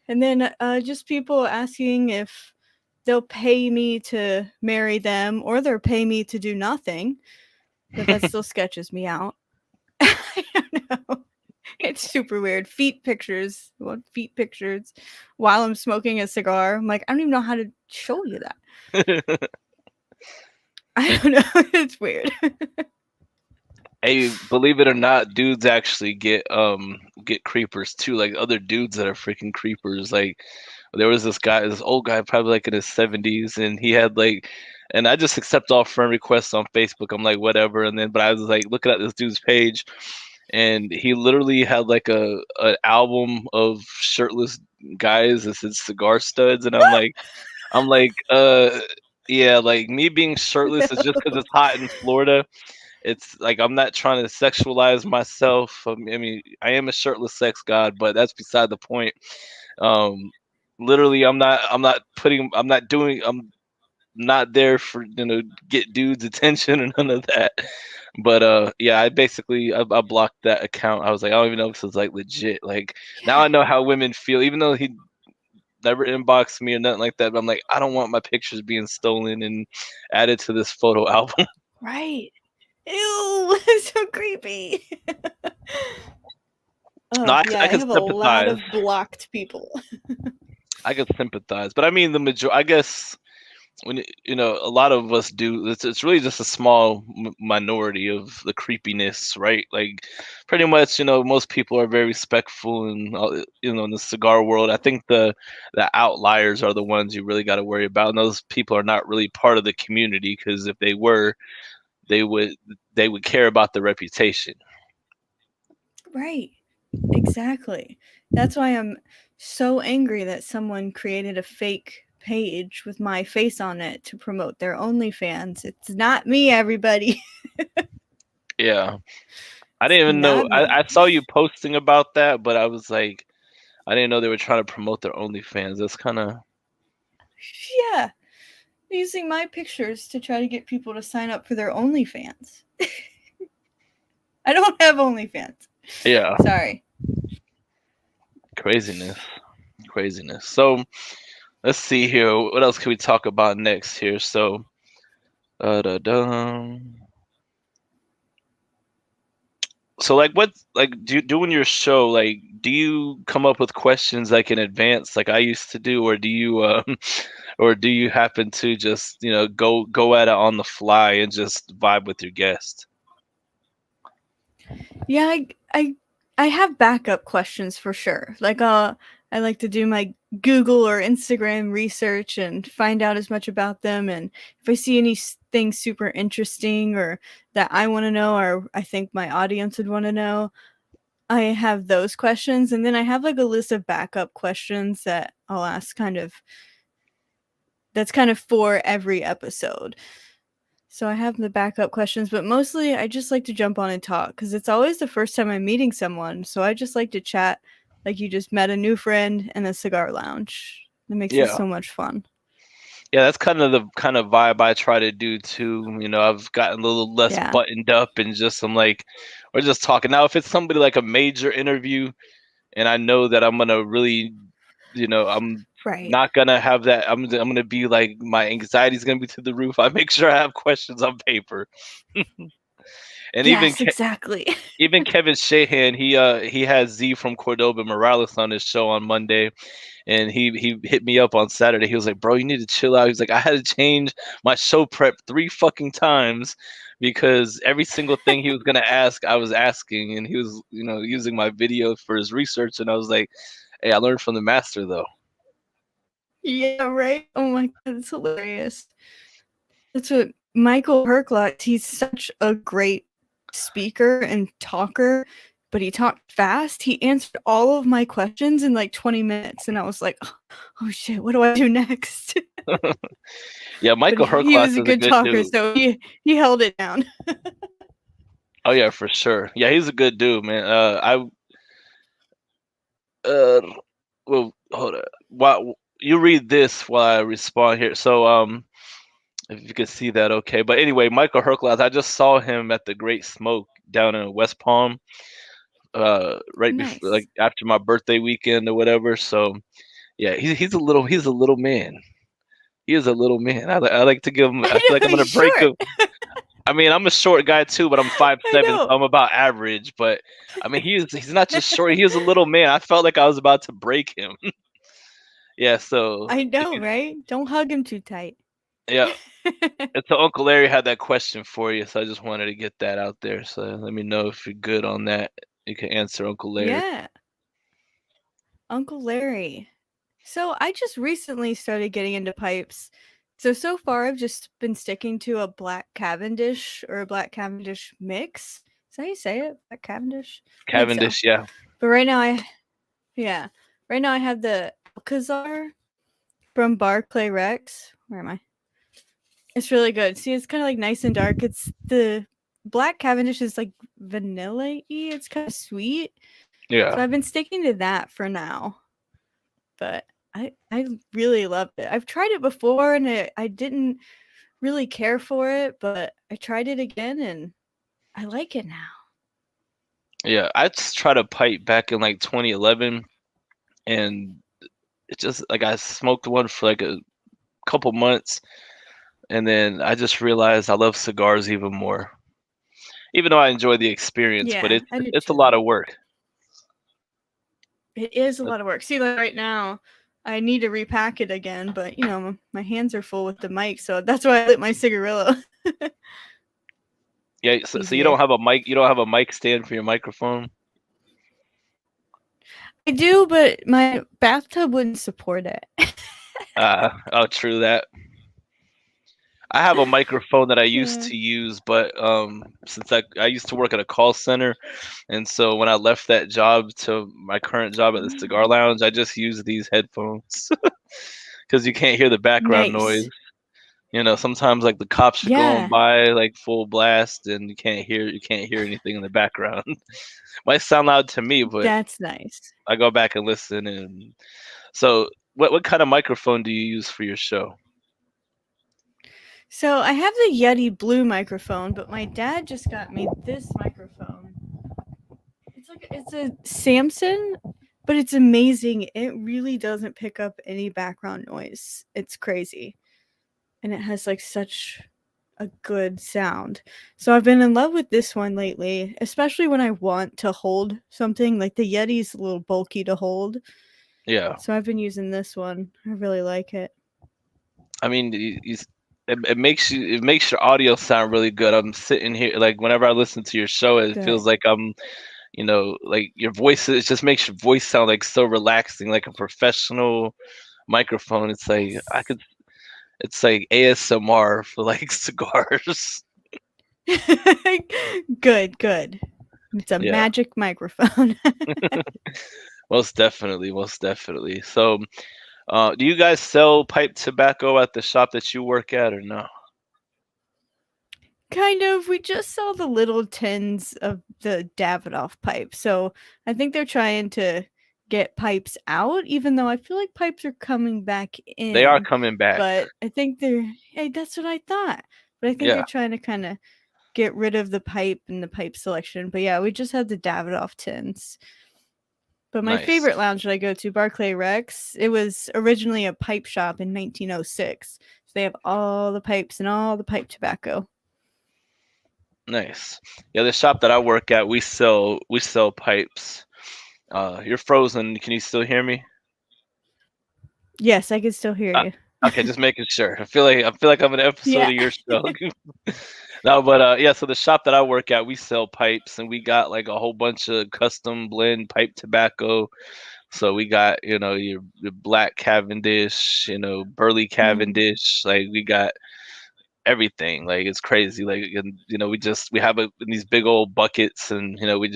[SPEAKER 2] And then just people asking if they'll pay me to marry them or they'll pay me to do nothing, but that still sketches me out. I don't know. It's super weird. Feet pictures. Want feet pictures while I'm smoking a cigar. I'm like, I don't even know how to show you that. I don't know. It's weird.
[SPEAKER 1] Hey, believe it or not, dudes actually get creepers too. Like other dudes that are freaking creepers. Like there was this old guy, probably like in his 70s, and he had like, and I just accept all friend requests on Facebook. I'm like whatever, and then but I was like looking at this dude's page, and he literally had like a an album of shirtless guys that said cigar studs, and I'm like, yeah, like me being shirtless is just because it's hot in Florida. It's like I'm not trying to sexualize myself. I mean, I am a shirtless sex god, but that's beside the point. Um, literally, I'm not doing, I'm not there for get dudes attention or none of that. But yeah, I blocked that account. I was like, I don't even know if this is like legit. Like now
[SPEAKER 2] Yeah,
[SPEAKER 1] I know how women feel, even though he never inboxed me or nothing like that. But I'm like, I don't want my pictures being stolen and added to this photo album.
[SPEAKER 2] right. Ew, it's so creepy.
[SPEAKER 1] No,
[SPEAKER 2] Oh, yeah,
[SPEAKER 1] I
[SPEAKER 2] I
[SPEAKER 1] could
[SPEAKER 2] have a lot
[SPEAKER 1] sympathize.
[SPEAKER 2] of blocked people.
[SPEAKER 1] I could sympathize, but I mean I guess when a lot of us do. It's really just a small minority of the creepiness, right? Like pretty much, most people are very respectful, and in the cigar world, I think the outliers are the ones you really got to worry about, and those people are not really part of the community because if they were, they would they would care about the reputation.
[SPEAKER 2] Right. Exactly. That's why I'm so angry that someone created a fake page with my face on it to promote their OnlyFans. It's not me, everybody.
[SPEAKER 1] Yeah, I
[SPEAKER 2] It's
[SPEAKER 1] didn't even know.
[SPEAKER 2] not me.
[SPEAKER 1] I saw you posting about that, but I was like, I didn't know they were trying to promote their OnlyFans. That's kind of
[SPEAKER 2] Yeah. Using my pictures to try to get people to sign up for their OnlyFans. I don't have OnlyFans.
[SPEAKER 1] yeah,
[SPEAKER 2] Sorry.
[SPEAKER 1] craziness, craziness. So let's see here. What else can we talk about next here? So, da, da. So like what like doing your show, like do you come up with questions like in advance like I used to do, or do you or do you happen to just go at it on the fly and just vibe with your guest?
[SPEAKER 2] Yeah, I have backup questions for sure. Like I like to do my Google or Instagram research and find out as much about them, and if I see anything super interesting or that I want to know or I think my audience would want to know, I have those questions, and then I have like a list of backup questions that I'll ask that's kind of for every episode. So I have the backup questions, but mostly I just like to jump on and talk because it's always the first time I'm meeting someone. So I just like to chat like you just met a new friend in a cigar lounge. It makes it
[SPEAKER 1] Yeah.
[SPEAKER 2] so much fun.
[SPEAKER 1] Yeah, that's kind of the kind of vibe I try to do too. You know, I've gotten a little less
[SPEAKER 2] Yeah.
[SPEAKER 1] buttoned up and just I'm like, we're just talking. Now, if it's somebody like a major interview and I know that I'm gonna really, I'm
[SPEAKER 2] Right.
[SPEAKER 1] not gonna have that. I'm gonna be like my anxiety's gonna be to the roof. I make sure I have questions on paper. And
[SPEAKER 2] Yes, exactly.
[SPEAKER 1] even Kevin Shahan, he has Z from Cordoba Morales on his show on Monday, and he hit me up on Saturday. He was like, "Bro, you need to chill out." He's like, "I had to change my show prep 3 fucking times because every single thing he was gonna ask, I was asking, and he was, using my video for his research." And I was like, "Hey, I learned from the master, though."
[SPEAKER 2] Yeah, right. Oh my god, it's hilarious. That's what Michael Herklots. He's such a great speaker and talker, but he talked fast. He answered all of my questions in like 20 minutes, and I was like, "Oh shit, what do I do next?"
[SPEAKER 1] Yeah,
[SPEAKER 2] But
[SPEAKER 1] Michael
[SPEAKER 2] he
[SPEAKER 1] Herclass
[SPEAKER 2] was a
[SPEAKER 1] is a
[SPEAKER 2] good
[SPEAKER 1] good
[SPEAKER 2] talker,
[SPEAKER 1] dude.
[SPEAKER 2] so he held it down.
[SPEAKER 1] Oh yeah, for sure. Yeah, he's a good dude, man. Well, hold on. While you read this while I respond here. So, if you could see that, okay. But anyway, Michael Herclass, I just saw him at the Great Smoke down in West Palm, right before,
[SPEAKER 2] Nice.
[SPEAKER 1] like after my birthday weekend or whatever. So, yeah, he's a little man. He is a little man. I like to give him. I feel
[SPEAKER 2] I
[SPEAKER 1] like I'm
[SPEAKER 2] know
[SPEAKER 1] gonna
[SPEAKER 2] he's
[SPEAKER 1] break
[SPEAKER 2] short.
[SPEAKER 1] him. I mean, I'm a short guy too, but I'm five
[SPEAKER 2] I
[SPEAKER 1] seven,
[SPEAKER 2] know.
[SPEAKER 1] so I'm about average. But I mean, he's not just short. He is a little man. I felt like I was about to break him. Yeah. So
[SPEAKER 2] I
[SPEAKER 1] if
[SPEAKER 2] know,
[SPEAKER 1] you,
[SPEAKER 2] right? Don't hug him too tight.
[SPEAKER 1] yeah. And so Uncle Larry had that question for you, so I just wanted to get that out there. So let me know if you're good on that. You can answer Uncle Larry.
[SPEAKER 2] Yeah, Uncle Larry. So I just recently started getting into pipes. So far I've just been sticking to a black Cavendish or a black Cavendish mix. Is that how you say it? Black Cavendish? I think so.
[SPEAKER 1] Cavendish, yeah.
[SPEAKER 2] But right now yeah. Right now I have the Alcazar from Barclay Rex. Where am I? It's really good. See, it's kind of like nice and dark. It's the black Cavendish is like vanilla-y. It's kind of sweet. So
[SPEAKER 1] Yeah.
[SPEAKER 2] I've been sticking to that for now. But I really loved it. I've tried it before and I didn't really care for it, but I tried it again and I like it now.
[SPEAKER 1] Yeah. I just tried to pipe back in like 2011, and it just like I smoked one for like a couple months, and then I just realized I love cigars even more. Even though I enjoy the experience, but
[SPEAKER 2] Yeah,
[SPEAKER 1] it's
[SPEAKER 2] I do
[SPEAKER 1] it's a lot
[SPEAKER 2] too.
[SPEAKER 1] of work.
[SPEAKER 2] It is a lot of work. See, like right now, I need to repack it again, but my hands are full with the mic, so that's why I lit my cigarillo.
[SPEAKER 1] Yeah, so you
[SPEAKER 2] Easier.
[SPEAKER 1] don't have a mic, you don't have a mic stand for your microphone?
[SPEAKER 2] I do, but my bathtub wouldn't support it.
[SPEAKER 1] Oh, true that. I have a microphone that I used
[SPEAKER 2] Yeah.
[SPEAKER 1] to use, but since I used to work at a call center, and so when I left that job to my current job at the cigar
[SPEAKER 2] Oh,
[SPEAKER 1] lounge, I just use these headphones because you can't hear the background noise.
[SPEAKER 2] nice.
[SPEAKER 1] Sometimes like the cops are going
[SPEAKER 2] Yeah,
[SPEAKER 1] by like full blast, and you can't hear anything in the background. Might sound loud to me, but
[SPEAKER 2] that's nice.
[SPEAKER 1] I go back and listen. And so, what kind of microphone do you use for your show?
[SPEAKER 2] So I have the Yeti Blue microphone, but my dad just got me this microphone. It's a Samson, but it's amazing. It really doesn't pick up any background noise. It's crazy. And it has like such a good sound. So I've been in love with this one lately, especially when I want to hold something. Like the Yeti's a little bulky to hold.
[SPEAKER 1] Yeah,
[SPEAKER 2] So I've been using this one. I really like it.
[SPEAKER 1] I mean, it makes your audio sound really good. I'm sitting here like whenever I listen to your show, it feels
[SPEAKER 2] Good.
[SPEAKER 1] like I'm, like your voice. It just makes your voice sound like so relaxing, like a professional microphone. It's like I
[SPEAKER 2] Yes.
[SPEAKER 1] could. It's like ASMR for like cigars.
[SPEAKER 2] Good, good. It's a
[SPEAKER 1] Yeah,
[SPEAKER 2] magic microphone.
[SPEAKER 1] most definitely, most definitely. So, do you guys sell pipe tobacco at the shop that you work at, or no?
[SPEAKER 2] Kind of. We just saw the little tins of the Davidoff pipe. So I think they're trying to get pipes out, even though I feel like pipes are coming back
[SPEAKER 1] They are
[SPEAKER 2] in.
[SPEAKER 1] coming back.
[SPEAKER 2] But I think they're, hey, that's what I thought. But I think they're
[SPEAKER 1] Yeah,
[SPEAKER 2] trying to kind of get rid of the pipe and the pipe selection. But yeah, we just had the Davidoff tins. But my
[SPEAKER 1] nice,
[SPEAKER 2] favorite lounge that I go to, Barclay Rex, it was originally a pipe shop in 1906. So they have all the pipes and all the pipe tobacco.
[SPEAKER 1] nice. Yeah, the shop that I work at, we sell pipes. You're frozen. Can you still hear me?
[SPEAKER 2] Yes, I can still hear
[SPEAKER 1] Uh,
[SPEAKER 2] you.
[SPEAKER 1] okay, just making sure. I feel like I'm in an episode
[SPEAKER 2] Yeah.
[SPEAKER 1] of your show. No, but yeah. So the shop that I work at, we sell pipes, and we got like a whole bunch of custom blend pipe tobacco. So we got your black Cavendish, burley
[SPEAKER 2] Mm.
[SPEAKER 1] Cavendish. Like we got everything. Like it's crazy. Like and, we have it in these big old buckets, and we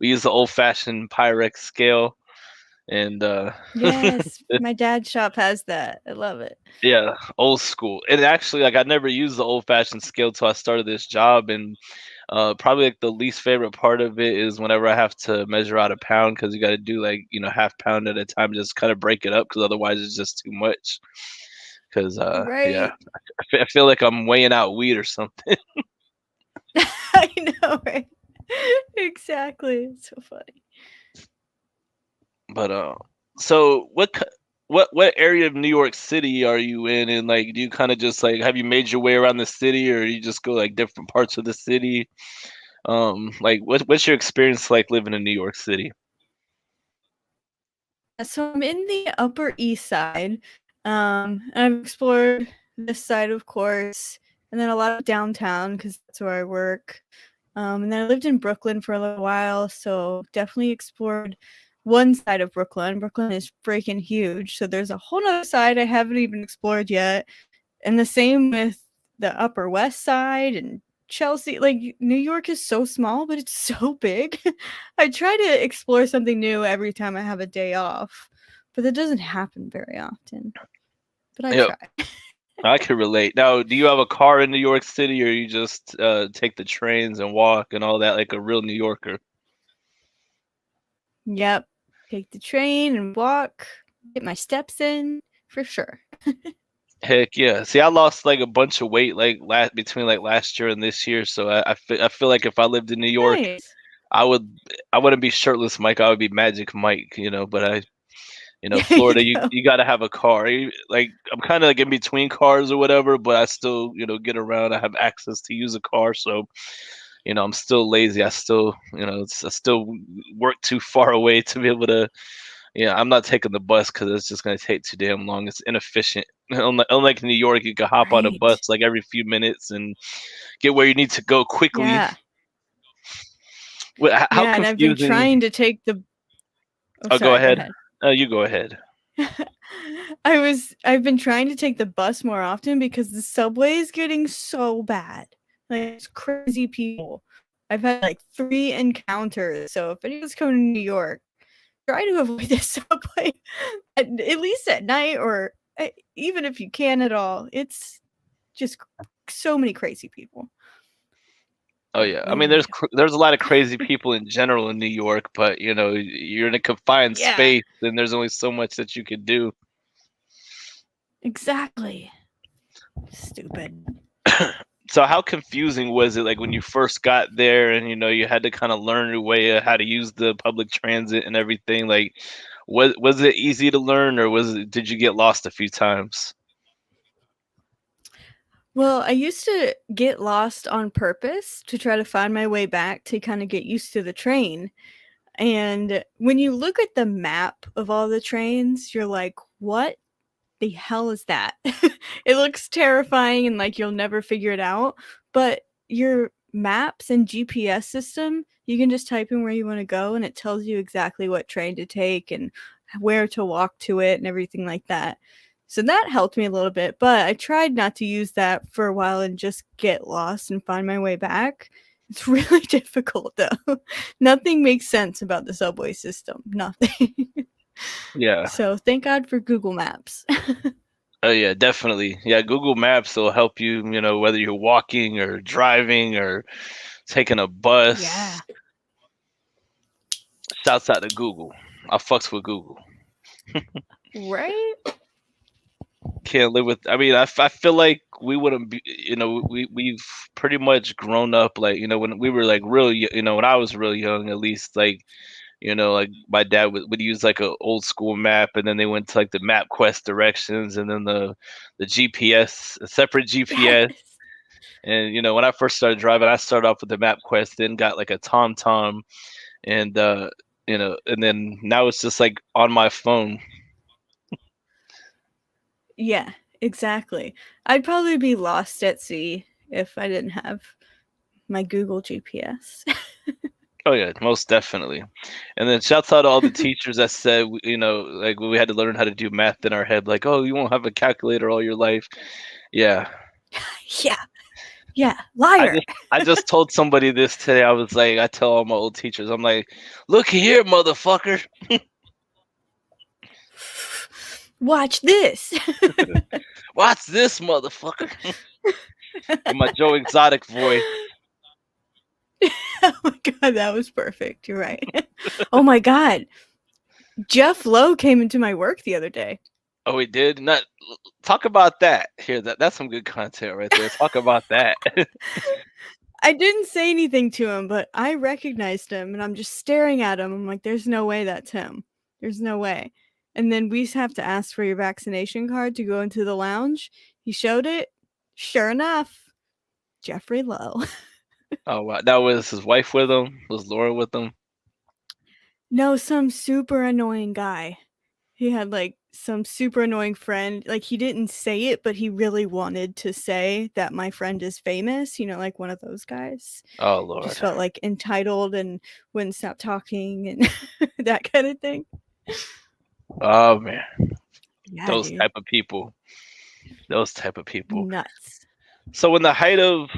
[SPEAKER 1] use the old fashioned Pyrex scale, and
[SPEAKER 2] Yes, my dad's shop has that. I love it.
[SPEAKER 1] yeah, old school. And actually, like I never used the old fashioned scale till I started this job, and probably like the least favorite part of it is whenever I have to measure out a pound because you got to do like half pound at a time, just kind of break it up because otherwise it's just too much. Because yeah,
[SPEAKER 2] Right?
[SPEAKER 1] I feel like I'm weighing out weed or something.
[SPEAKER 2] I know, right? Exactly. It's so funny.
[SPEAKER 1] But so what area of New York City are you in? And like, do you kind of just like have you made your way around the city, or you just go like different parts of the city? Like what's your experience like living in New York City?
[SPEAKER 2] So I'm in the Upper East Side. And I've explored this side, of course, and then a lot of downtown because that's where I work. And then I lived in Brooklyn for a little while, so definitely explored one side of Brooklyn. Brooklyn is freaking huge, so there's a whole other side I haven't even explored yet. And the same with the Upper West Side and Chelsea. Like New York is so small, but it's so big. I try to explore something new every time I have a day off, but that doesn't happen very often. But I
[SPEAKER 1] Yeah,
[SPEAKER 2] try.
[SPEAKER 1] I can relate. Now, do you have a car in New York City, or you just take the trains and walk and all that like a real New Yorker?
[SPEAKER 2] Yep. Take the train and walk, get my steps in for sure.
[SPEAKER 1] Heck yeah. See, I lost like a bunch of weight like between like last year and this year, so I feel like if I lived in New York,
[SPEAKER 2] Nice.
[SPEAKER 1] I would I wouldn't be shirtless Mike, I would be Magic Mike, but
[SPEAKER 2] There you
[SPEAKER 1] Florida, you
[SPEAKER 2] go.
[SPEAKER 1] you got to have a car. Like I'm kind of like in between cars or whatever, but I still, get around. I have access to use a car, so I'm still lazy. I still, I still work too far away to be able to. Yeah, I'm not taking the bus because it's just gonna take too damn long. It's inefficient. Unlike New York, you can hop on a bus
[SPEAKER 2] Right.
[SPEAKER 1] like every few minutes and get where you need to go quickly.
[SPEAKER 2] Yeah.
[SPEAKER 1] How
[SPEAKER 2] Yeah, and I've been
[SPEAKER 1] confusing?
[SPEAKER 2] trying to take the Oh,
[SPEAKER 1] Oh, go
[SPEAKER 2] sorry, go
[SPEAKER 1] ahead.
[SPEAKER 2] ahead.
[SPEAKER 1] You go ahead.
[SPEAKER 2] I've been trying to take the bus more often because the subway is getting so bad. Like it's crazy people. I've had like 3 encounters. So if anyone's coming to New York, try to avoid the subway at least at night or even if you can at all. It's just so many crazy people.
[SPEAKER 1] Oh
[SPEAKER 2] But
[SPEAKER 1] yeah, I mean,
[SPEAKER 2] yeah.
[SPEAKER 1] there's a lot of crazy people in general in New York, but you're in a confined
[SPEAKER 2] Yeah,
[SPEAKER 1] space, and there's only so much that you could do.
[SPEAKER 2] exactly. Stupid.
[SPEAKER 1] So how confusing was it, like when you first got there, and you had to kind of learn your way how to use the public transit and everything? Like, was it easy to learn, or did you get lost a few times?
[SPEAKER 2] Well, I used to get lost on purpose to try to find my way back to kind of get used to the train. And when you look at the map of all the trains, you're like, what? the hell is that? It looks terrifying and like you'll never figure it out. But your maps and GPS system, you can just type in where you want to go and it tells you exactly what train to take and where to walk to it and everything like that. So that helped me a little bit, but I tried not to use that for a while and just get lost and find my way back. It's really difficult though. Nothing makes sense about the subway system. Nothing.
[SPEAKER 1] Yeah.
[SPEAKER 2] So thank God for Google Maps.
[SPEAKER 1] Oh yeah, definitely. Yeah, Google Maps will help you, whether you're walking or driving or taking a bus.
[SPEAKER 2] Yeah.
[SPEAKER 1] Shouts out to Google. I fucks with Google.
[SPEAKER 2] Right?
[SPEAKER 1] Can't live with. I mean, I feel like we wouldn't be. We've pretty much grown up. Like when we were like real. When I was real young, at least like like my dad would use like a old school map, and then they went to like the MapQuest directions, and then the GPS, a separate GPS.
[SPEAKER 2] Yes.
[SPEAKER 1] And when I first started driving, I started off with the MapQuest, then got like a TomTom, and and then now it's just like on my phone.
[SPEAKER 2] Yeah, exactly. I'd probably be lost at sea if I didn't have my Google GPS.
[SPEAKER 1] Oh yeah, most definitely. And then shouts out to all the teachers that said, like we had to learn how to do math in our head, like, oh, you won't have a calculator all your life. Yeah,
[SPEAKER 2] Yeah. Yeah.
[SPEAKER 1] I
[SPEAKER 2] Liar.
[SPEAKER 1] just I just told somebody this today. I was like, I tell all my old teachers, I'm like, look here, motherfucker,
[SPEAKER 2] Watch this.
[SPEAKER 1] watch this, motherfucker, in my Joe Exotic voice.
[SPEAKER 2] Oh my god, that was perfect. You're right. Oh my god. Jeff Lowe came into my work the other day.
[SPEAKER 1] Oh, we did not talk about that here. That's some good content right there. Talk about that.
[SPEAKER 2] I didn't say anything to him, but I recognized him and I'm just staring at him. I'm like, there's no way that's him. There's no way. And then we have to ask for your vaccination card to go into the lounge. He showed it. Sure enough, Jeffrey Lowe.
[SPEAKER 1] Oh wow, that was his wife with him. Was Laura with him?
[SPEAKER 2] No, some super annoying guy. He had like some super annoying friend. Like he didn't say it, but he really wanted to say that my friend is famous, like one of those guys.
[SPEAKER 1] Oh
[SPEAKER 2] Just
[SPEAKER 1] Lord.
[SPEAKER 2] felt like entitled and wouldn't stop talking and that kind of thing.
[SPEAKER 1] Oh man,
[SPEAKER 2] Yeah,
[SPEAKER 1] those
[SPEAKER 2] dude.
[SPEAKER 1] type of people. Those type of people.
[SPEAKER 2] Nuts.
[SPEAKER 1] So in the height of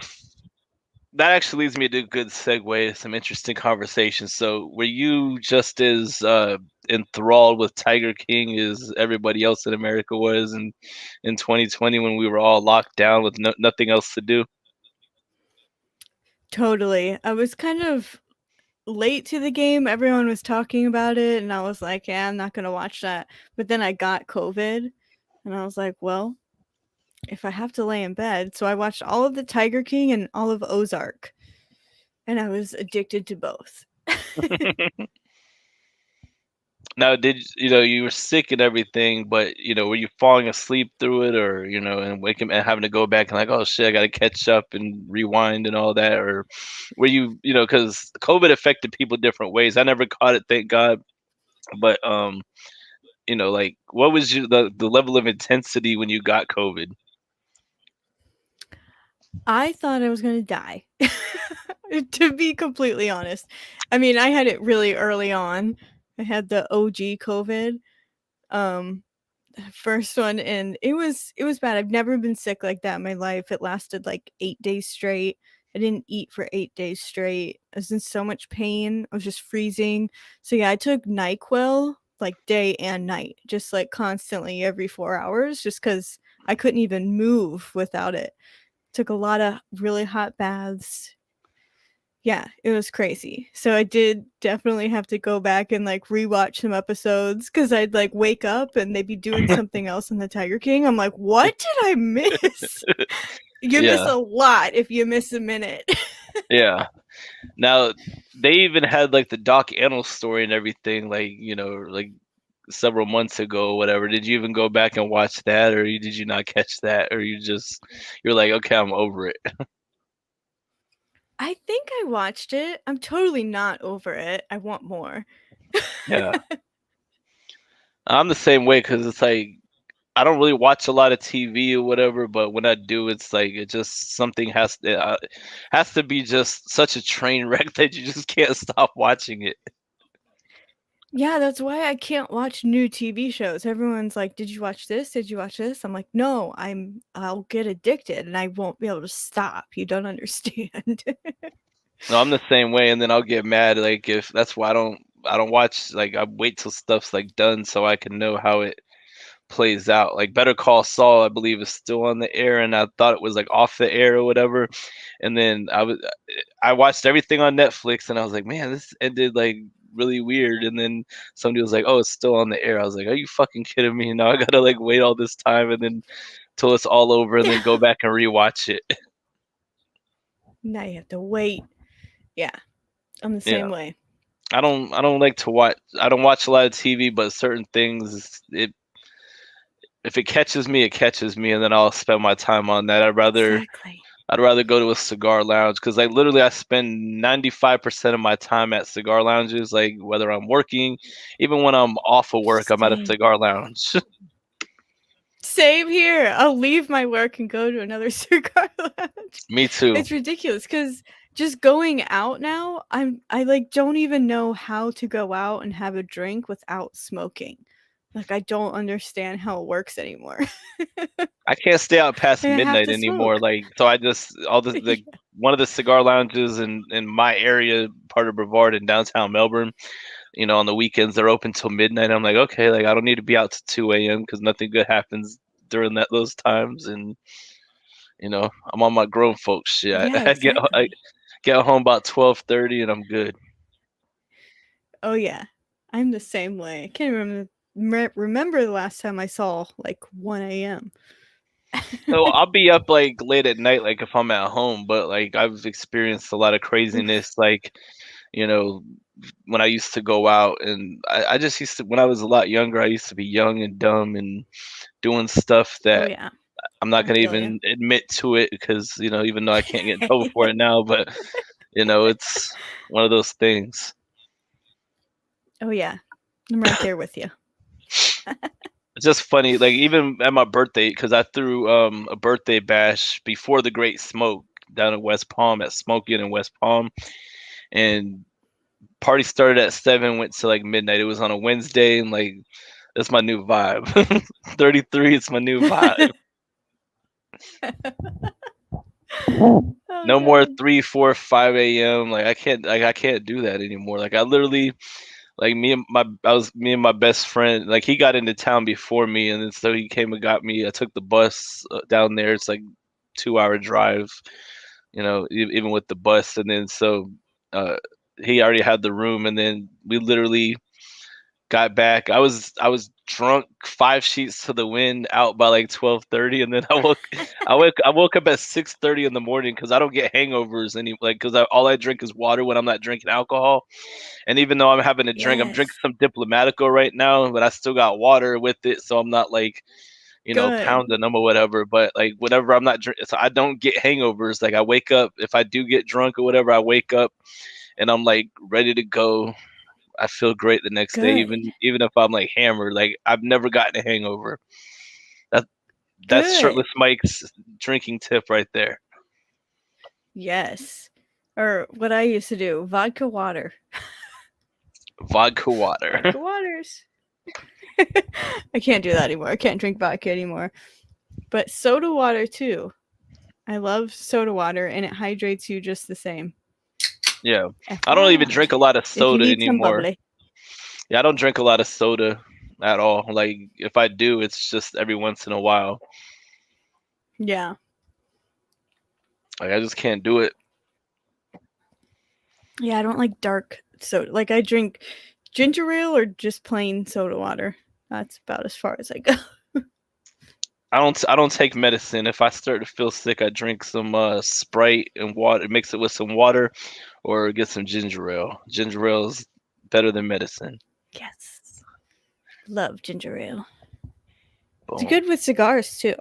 [SPEAKER 1] that actually leads me to a good segue, some interesting conversations. So were you just as enthralled with Tiger King as everybody else in America was in 2020 when we were all locked down with nothing else to do?
[SPEAKER 2] Totally. I was kind of late to the game. Everyone was talking about it, and I was like, yeah, I'm not going to watch that. But then I got COVID, and I was like, well, if I have to lay in bed. So I watched all of the Tiger King and all of Ozark, and I was addicted to both.
[SPEAKER 1] Now, did you were sick and everything, but were you falling asleep through it, or and waking and having to go back and like, oh shit, I got to catch up and rewind and all that, or were you, because COVID affected people different ways. I never caught it, thank God, but like, what was the level of intensity when you got COVID?
[SPEAKER 2] I thought I was going to die. To be completely honest. I mean, I had it really early on. I had the OG COVID. Um first one, and it was bad. I've never been sick like that in my life. It lasted like 8 days straight. I didn't eat for 8 days straight. I was in so much pain. I was just freezing. So yeah, I took NyQuil like day and night, just like constantly every 4 hours just cuz I couldn't even move without it. Took a lot of really hot baths. Yeah, it was crazy. So I did definitely have to go back and like rewatch some episodes because I'd like wake up and they'd be doing something else in the Tiger King. I'm like, what did I miss? You miss
[SPEAKER 1] Yeah,
[SPEAKER 2] a lot if you miss a minute.
[SPEAKER 1] yeah. Now they even had like the Doc Antle story and everything, like like several months ago or whatever. Did you even go back and watch that, or did you not catch that, or you're like, okay, I'm over it?
[SPEAKER 2] I think I watched it. I'm totally not over it. I want more.
[SPEAKER 1] Yeah, I'm the same way because it's like I don't really watch a lot of TV or whatever, but when I do, it's like it just something has to be just such a train wreck that you just can't stop watching it.
[SPEAKER 2] Yeah, that's why I can't watch new TV shows. Everyone's like, "Did you watch this? Did you watch this?" I'm like, "No, I'll get addicted and I won't be able to stop. You don't understand."
[SPEAKER 1] No, I'm the same way, and then I'll get mad like if that's why I don't watch like I wait till stuff's like done so I can know how it plays out. Like Better Call Saul, I believe is still on the air, and I thought it was like off the air or whatever. And then I watched everything on Netflix, and I was like, man, this ended like really weird. And then somebody was like, oh, it's still on the air. I was like, are you fucking kidding me? Now I gotta like wait all this time and then till it's all over, and then go back and rewatch it.
[SPEAKER 2] Now you have to wait. Yeah, I'm the
[SPEAKER 1] Yeah.
[SPEAKER 2] same way.
[SPEAKER 1] I don't like to watch. I don't watch a lot of TV, but certain things, it if it catches me, it catches me, and then I'll spend my time on that.
[SPEAKER 2] Exactly.
[SPEAKER 1] I'd rather go to a cigar lounge because like literally I spend 95% of my time at cigar lounges. Like whether I'm working, even when I'm off of work, I'm at a
[SPEAKER 2] Same.
[SPEAKER 1] cigar lounge.
[SPEAKER 2] Same here. I'll leave my work and go to another cigar lounge.
[SPEAKER 1] Me too.
[SPEAKER 2] It's ridiculous because just going out now, I like don't even know how to go out and have a drink without smoking. Like I don't understand how it works anymore.
[SPEAKER 1] I can't stay out past
[SPEAKER 2] I have
[SPEAKER 1] midnight
[SPEAKER 2] to
[SPEAKER 1] anymore.
[SPEAKER 2] smoke.
[SPEAKER 1] Like so, I just all the
[SPEAKER 2] Yeah,
[SPEAKER 1] one of the cigar lounges in my area, part of Brevard in downtown Melbourne. On the weekends they're open till midnight. I'm like, okay, like I don't need to be out to 2 a.m. because nothing good happens during those times. And I'm on my grown folks shit.
[SPEAKER 2] yeah,
[SPEAKER 1] I
[SPEAKER 2] exactly.
[SPEAKER 1] get home about 12:30 and I'm good.
[SPEAKER 2] Oh yeah, I'm the same way. I can't remember the last time I saw like 1 a.m.
[SPEAKER 1] So I'll be up like late at night, like if I'm at home. But like I've experienced a lot of
[SPEAKER 2] Oof.
[SPEAKER 1] craziness, like you know when I used to go out, and I just used to when I was a lot younger. I used to be young and dumb and doing stuff
[SPEAKER 2] Oh
[SPEAKER 1] that
[SPEAKER 2] yeah,
[SPEAKER 1] I'm not
[SPEAKER 2] I
[SPEAKER 1] gonna
[SPEAKER 2] feel you.
[SPEAKER 1] even admit to it because even though I can't get in trouble for it now, but it's one of those things.
[SPEAKER 2] Oh yeah, I'm right there with you.
[SPEAKER 1] It's just funny, like even at my birthday, because I threw a birthday bash before the Great Smoke down in West Palm at Smoky in West Palm, and party started at 7, went to like midnight. It was on a Wednesday, and like that's my new vibe. 33, it's my new vibe.
[SPEAKER 2] Oh
[SPEAKER 1] No more
[SPEAKER 2] god.
[SPEAKER 1] 3, 4, 5 a.m. Like I can't do that anymore. Like I literally like me and my best friend. Like he got into town before me, and then so he came and got me. I took the bus down there. It's like 2 hour drive. Even with the bus, and then so uh, he already had the room, and then we literally got back. I was drunk, 5 sheets to the wind, out by like 12:30, and then I woke up at 6:30 in the morning because I don't get hangovers any like because all I drink is water when I'm not drinking alcohol. And even though I'm having a drink, I'm drinking
[SPEAKER 2] Yes.
[SPEAKER 1] some Diplomatico right now, but I still got water with it, so I'm not like
[SPEAKER 2] Good.
[SPEAKER 1] pounding them or whatever. But like whenever I'm not drinking, so I don't get hangovers. Like I wake up if I do get drunk or whatever, I wake up and I'm like ready to go. I feel great the next day,
[SPEAKER 2] Good.
[SPEAKER 1] even if I'm like hammered. Like I've never gotten a hangover. That that's
[SPEAKER 2] Good.
[SPEAKER 1] shirtless Mike's drinking tip right there.
[SPEAKER 2] Yes. Or what I used to do, vodka water.
[SPEAKER 1] Vodka water.
[SPEAKER 2] Vodka waters. I can't do that anymore. I can't drink vodka anymore. But soda water too. I love soda water and it hydrates you just the same.
[SPEAKER 1] Yeah, I don't even
[SPEAKER 2] FYI.
[SPEAKER 1] drink a lot of
[SPEAKER 2] If you
[SPEAKER 1] soda
[SPEAKER 2] need some
[SPEAKER 1] anymore.
[SPEAKER 2] bubbly.
[SPEAKER 1] Yeah, I don't drink a lot of soda at all. Like if I do, it's just every once in a while.
[SPEAKER 2] Yeah.
[SPEAKER 1] Like I just can't do it.
[SPEAKER 2] Yeah, I don't like dark soda. Like I drink ginger ale or just plain soda water. That's about as far as I go.
[SPEAKER 1] I don't take medicine. If I start to feel sick, I drink some Sprite and water, mix it with some water, or get some ginger ale. Ginger ale is better than medicine.
[SPEAKER 2] Yes. Love ginger ale. It's
[SPEAKER 1] Boom.
[SPEAKER 2] good with cigars too.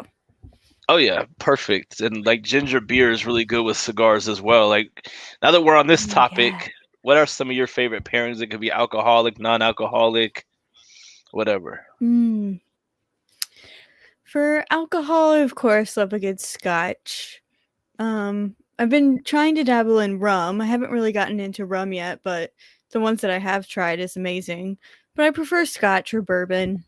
[SPEAKER 1] Oh yeah, perfect. And like ginger beer is really good with cigars as well. Like now that we're on this
[SPEAKER 2] Oh yeah.
[SPEAKER 1] topic, what are some of your favorite pairings? It could be alcoholic, non-alcoholic, whatever.
[SPEAKER 2] Mm. For alcohol, I of course love a good scotch. I've been trying to dabble in rum. I haven't really gotten into rum yet, but the ones that I have tried is amazing. But I prefer scotch or bourbon.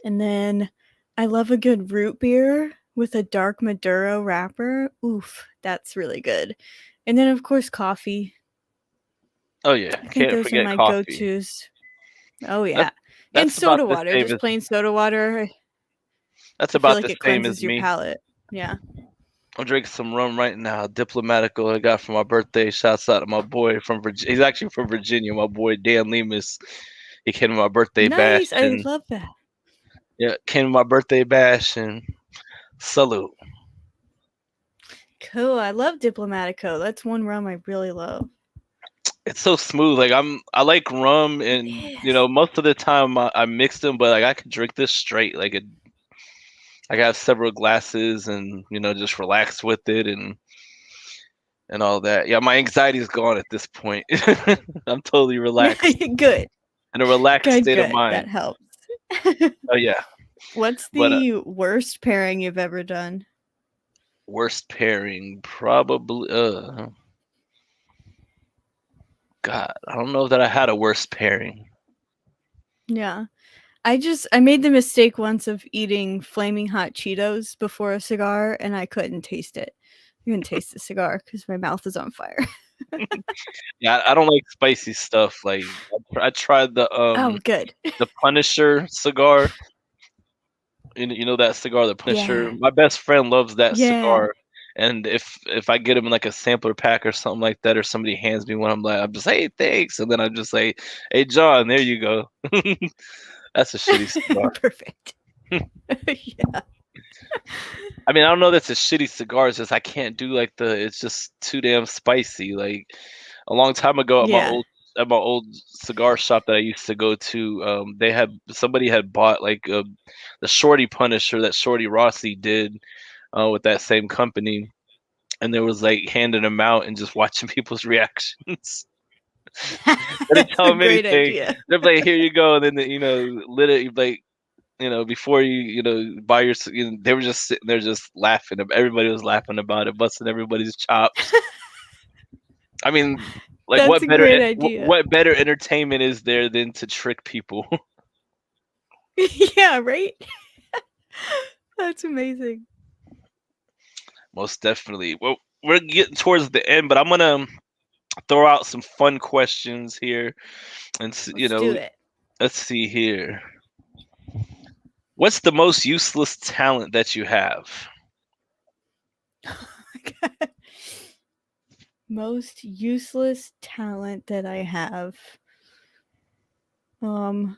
[SPEAKER 2] And then I love a good root beer with a dark Maduro wrapper. Oof, that's really good. And then of course coffee.
[SPEAKER 1] Oh yeah,
[SPEAKER 2] I think
[SPEAKER 1] can't
[SPEAKER 2] those are
[SPEAKER 1] forget
[SPEAKER 2] my
[SPEAKER 1] coffee.
[SPEAKER 2] go-tos. Oh
[SPEAKER 1] That's
[SPEAKER 2] yeah. And
[SPEAKER 1] that's about
[SPEAKER 2] soda
[SPEAKER 1] the
[SPEAKER 2] water,
[SPEAKER 1] same
[SPEAKER 2] just
[SPEAKER 1] as
[SPEAKER 2] plain soda water.
[SPEAKER 1] that's
[SPEAKER 2] I feel
[SPEAKER 1] about
[SPEAKER 2] like
[SPEAKER 1] the
[SPEAKER 2] it
[SPEAKER 1] same as
[SPEAKER 2] cleanses your
[SPEAKER 1] me.
[SPEAKER 2] palate. Yeah.
[SPEAKER 1] I'm drinking some rum right now, Diplomatico. I got for my birthday. Shouts out to my boy from Virginia. He's actually from Virginia. My boy Dan Lemus. He came to my birthday bash
[SPEAKER 2] Nice. I
[SPEAKER 1] and
[SPEAKER 2] love that.
[SPEAKER 1] yeah, came to my birthday bash and salute.
[SPEAKER 2] Cool. I love Diplomatico. That's one rum I really love.
[SPEAKER 1] It's so smooth. Like I like rum,
[SPEAKER 2] It
[SPEAKER 1] and
[SPEAKER 2] is.
[SPEAKER 1] most of the time I mix them, but like I could drink this straight. I got several glasses, and just relax with it and all that. Yeah, my anxiety is gone at this point. I'm totally relaxed
[SPEAKER 2] Good.
[SPEAKER 1] in a relaxed
[SPEAKER 2] Good,
[SPEAKER 1] state of
[SPEAKER 2] good.
[SPEAKER 1] mind.
[SPEAKER 2] That helps.
[SPEAKER 1] Oh yeah,
[SPEAKER 2] What's
[SPEAKER 1] but
[SPEAKER 2] the worst pairing you've ever done?
[SPEAKER 1] worst pairing probably. God, I don't know that I had a worst pairing.
[SPEAKER 2] Yeah. I made the mistake once of eating flaming hot Cheetos before a cigar and I couldn't taste it. I couldn't taste the cigar because my mouth is on fire.
[SPEAKER 1] Yeah, I don't like spicy stuff. Like I tried
[SPEAKER 2] Oh, good.
[SPEAKER 1] the Punisher cigar. You know that cigar, the Punisher.
[SPEAKER 2] Yeah.
[SPEAKER 1] My best friend loves that
[SPEAKER 2] Yeah.
[SPEAKER 1] cigar, and if I get him like a sampler pack or something like that, or somebody hands me one, I'm just hey thanks, and then I just say hey John, there you go. That's a shitty cigar.
[SPEAKER 2] Perfect. Yeah.
[SPEAKER 1] I mean, I don't know that's a shitty cigar. It's just I can't do like it's just too damn spicy. Like a long time ago
[SPEAKER 2] Yeah.
[SPEAKER 1] at my old cigar shop that I used to go to, they had somebody had bought like the Shorty Punisher that Shorty Rossi did with that same company, and there was like handing them out and just watching people's reactions. They didn't
[SPEAKER 2] That's
[SPEAKER 1] tell
[SPEAKER 2] a
[SPEAKER 1] them
[SPEAKER 2] great
[SPEAKER 1] anything.
[SPEAKER 2] idea.
[SPEAKER 1] They're like, "Here you go," and then literally like before buy they were just sitting there just laughing. Everybody was laughing about it, busting everybody's chops. I mean, like
[SPEAKER 2] That's a great idea.
[SPEAKER 1] what better entertainment is there than to trick people?
[SPEAKER 2] Yeah, right? That's amazing.
[SPEAKER 1] Most definitely. Well, we're getting towards the end, but I'm gonna throw out some fun questions here, and
[SPEAKER 2] Let's do it.
[SPEAKER 1] let's see here. What's the most useless talent that you have?
[SPEAKER 2] Most useless talent that I have. Um,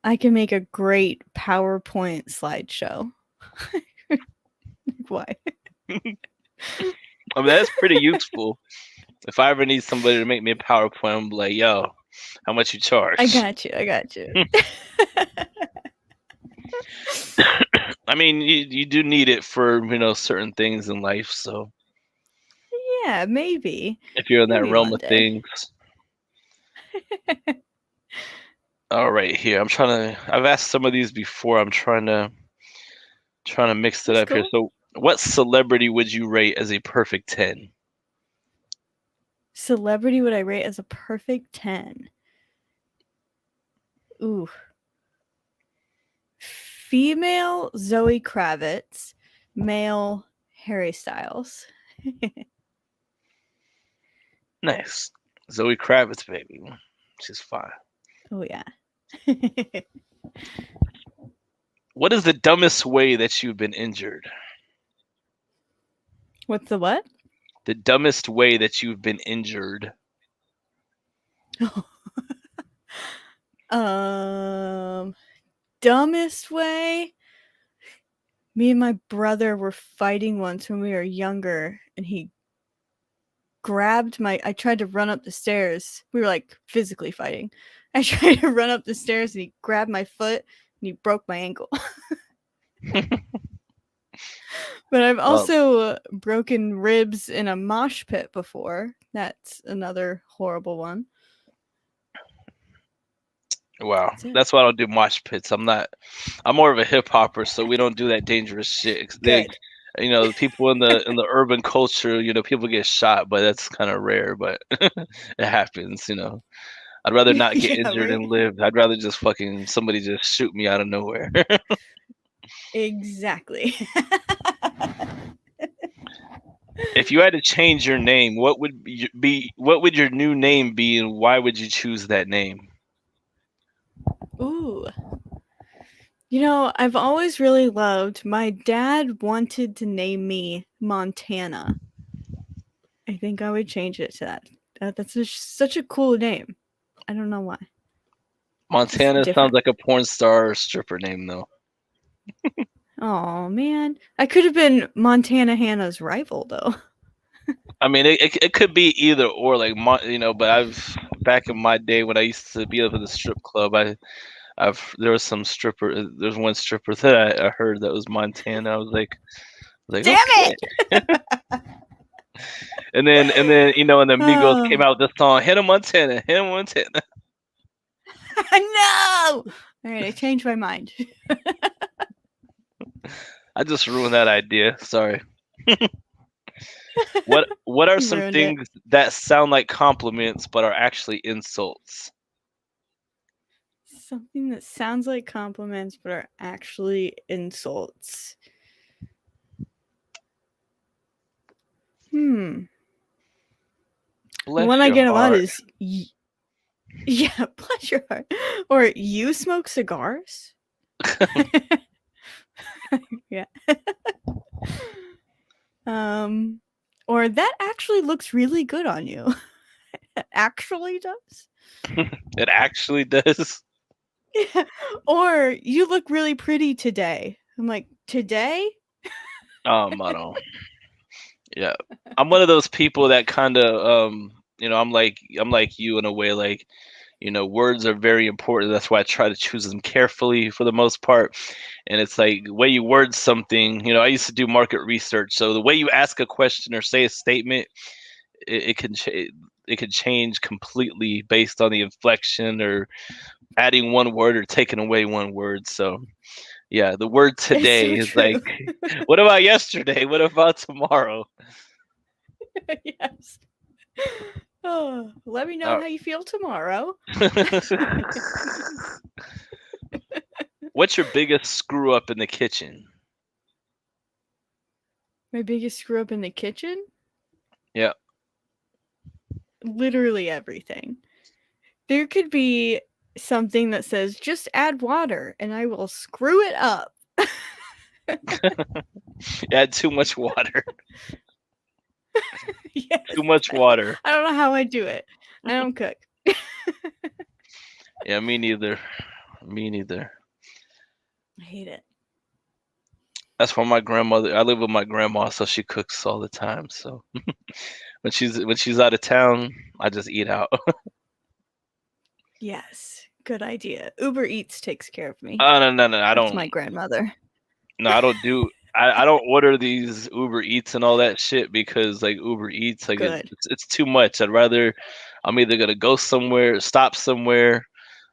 [SPEAKER 2] I can make a great PowerPoint slideshow. Why?
[SPEAKER 1] I mean, that's pretty useful. If I ever need somebody to make me a PowerPoint, I'm like, yo, how much you
[SPEAKER 2] I
[SPEAKER 1] charge?
[SPEAKER 2] got you. I got you.
[SPEAKER 1] I mean, you do need it for certain things in life. So
[SPEAKER 2] Yeah, maybe.
[SPEAKER 1] if you're in that
[SPEAKER 2] Maybe
[SPEAKER 1] realm
[SPEAKER 2] one
[SPEAKER 1] of
[SPEAKER 2] day.
[SPEAKER 1] things, all right, here I'm trying to. I've asked some of these before. I'm trying to mix it
[SPEAKER 2] That's
[SPEAKER 1] up here.
[SPEAKER 2] cool.
[SPEAKER 1] So, what celebrity would you rate as a perfect 10?
[SPEAKER 2] Celebrity would I rate as a perfect 10? Ooh. Female Zoe Kravitz, male Harry Styles.
[SPEAKER 1] Nice, Zoe Kravitz, baby. She's fine.
[SPEAKER 2] Oh yeah.
[SPEAKER 1] What is the dumbest way that you've been injured?
[SPEAKER 2] What's the what?
[SPEAKER 1] The dumbest way that you've been injured.
[SPEAKER 2] um Dumbest way? Me and my brother were fighting once when we were younger and he grabbed my I tried to run up the stairs. We were like physically fighting. I tried to run up the stairs and he grabbed my foot and he broke my ankle. But I've
[SPEAKER 1] Well,
[SPEAKER 2] also broken ribs in a mosh pit before. That's another horrible one.
[SPEAKER 1] Wow,
[SPEAKER 2] That's it.
[SPEAKER 1] that's why I don't do mosh pits. I'm not. I'm more of a hip hopper, so we don't do that dangerous shit. They,
[SPEAKER 2] Good.
[SPEAKER 1] the people in the urban culture, people get shot, but that's kind of rare. But it happens. I'd rather not get
[SPEAKER 2] Yeah,
[SPEAKER 1] injured
[SPEAKER 2] right.
[SPEAKER 1] and live. I'd rather just fucking somebody just shoot me out of nowhere.
[SPEAKER 2] Exactly.
[SPEAKER 1] If you had to change your name, what would your new name be, and why would you choose that name?
[SPEAKER 2] Ooh. I've always really loved, my dad wanted to name me Montana. I think I would change it to that. That's such a cool name. I don't know why. Just
[SPEAKER 1] Montana sounds
[SPEAKER 2] different.
[SPEAKER 1] like a porn star or stripper name, though.
[SPEAKER 2] Oh man, I could have been Montana Hannah's rival though.
[SPEAKER 1] I mean, it could be either or, like but I've back in my day when I used to be up at the strip club, there was some stripper, there's one stripper that I heard that was Montana. I was like
[SPEAKER 2] Damn
[SPEAKER 1] okay,
[SPEAKER 2] it!
[SPEAKER 1] and then Migos came
[SPEAKER 2] Oh
[SPEAKER 1] out with this song, Hannah Montana, Hannah Montana.
[SPEAKER 2] no! All right, I changed my mind.
[SPEAKER 1] I just ruined that idea. Sorry. What are
[SPEAKER 2] You
[SPEAKER 1] some
[SPEAKER 2] ruined it.
[SPEAKER 1] things that sound like compliments but are actually insults?
[SPEAKER 2] Something that sounds like compliments but are actually insults. Hmm. The
[SPEAKER 1] Bless
[SPEAKER 2] one I
[SPEAKER 1] your
[SPEAKER 2] get a lot
[SPEAKER 1] heart.
[SPEAKER 2] is yeah, bless your heart. Or you smoke cigars? Yeah. Um, or that actually looks really good on you. It actually does.
[SPEAKER 1] It actually does.
[SPEAKER 2] Yeah. Or you look really pretty today. I'm like, today?
[SPEAKER 1] I don't. Yeah, I'm one of those people that kind of I'm like you in a way. Like, words are very important. That's why I try to choose them carefully for the most part. And it's like the way you word something. I used to do market research, so the way you ask a question or say a statement, it can change completely based on the inflection or adding one word or taking away one word. So yeah, the word
[SPEAKER 2] It's
[SPEAKER 1] today
[SPEAKER 2] so
[SPEAKER 1] is like,
[SPEAKER 2] true.
[SPEAKER 1] what about yesterday? What about tomorrow?
[SPEAKER 2] Yes. Oh, let me know
[SPEAKER 1] Uh,
[SPEAKER 2] how you feel tomorrow.
[SPEAKER 1] What's your biggest screw up in the kitchen?
[SPEAKER 2] My biggest screw up in the kitchen?
[SPEAKER 1] Yeah.
[SPEAKER 2] Literally everything. There could be something that says just add water and I will screw it up.
[SPEAKER 1] Add too much water.
[SPEAKER 2] Yes.
[SPEAKER 1] Too much water.
[SPEAKER 2] I don't know how I do it. I don't cook.
[SPEAKER 1] Yeah, me neither. Me neither.
[SPEAKER 2] I hate it.
[SPEAKER 1] That's why my grandmother. I live with my grandma, so she cooks all the time. So when she's out of town, I just eat out.
[SPEAKER 2] Yes. Good idea. Uber Eats takes care of me.
[SPEAKER 1] Oh no, no, no! I
[SPEAKER 2] That's
[SPEAKER 1] don't.
[SPEAKER 2] my grandmother.
[SPEAKER 1] No, I don't do. I don't order these Uber Eats and all that shit because like Uber Eats, like
[SPEAKER 2] Good.
[SPEAKER 1] it's too much. I'm either gonna go somewhere, stop somewhere,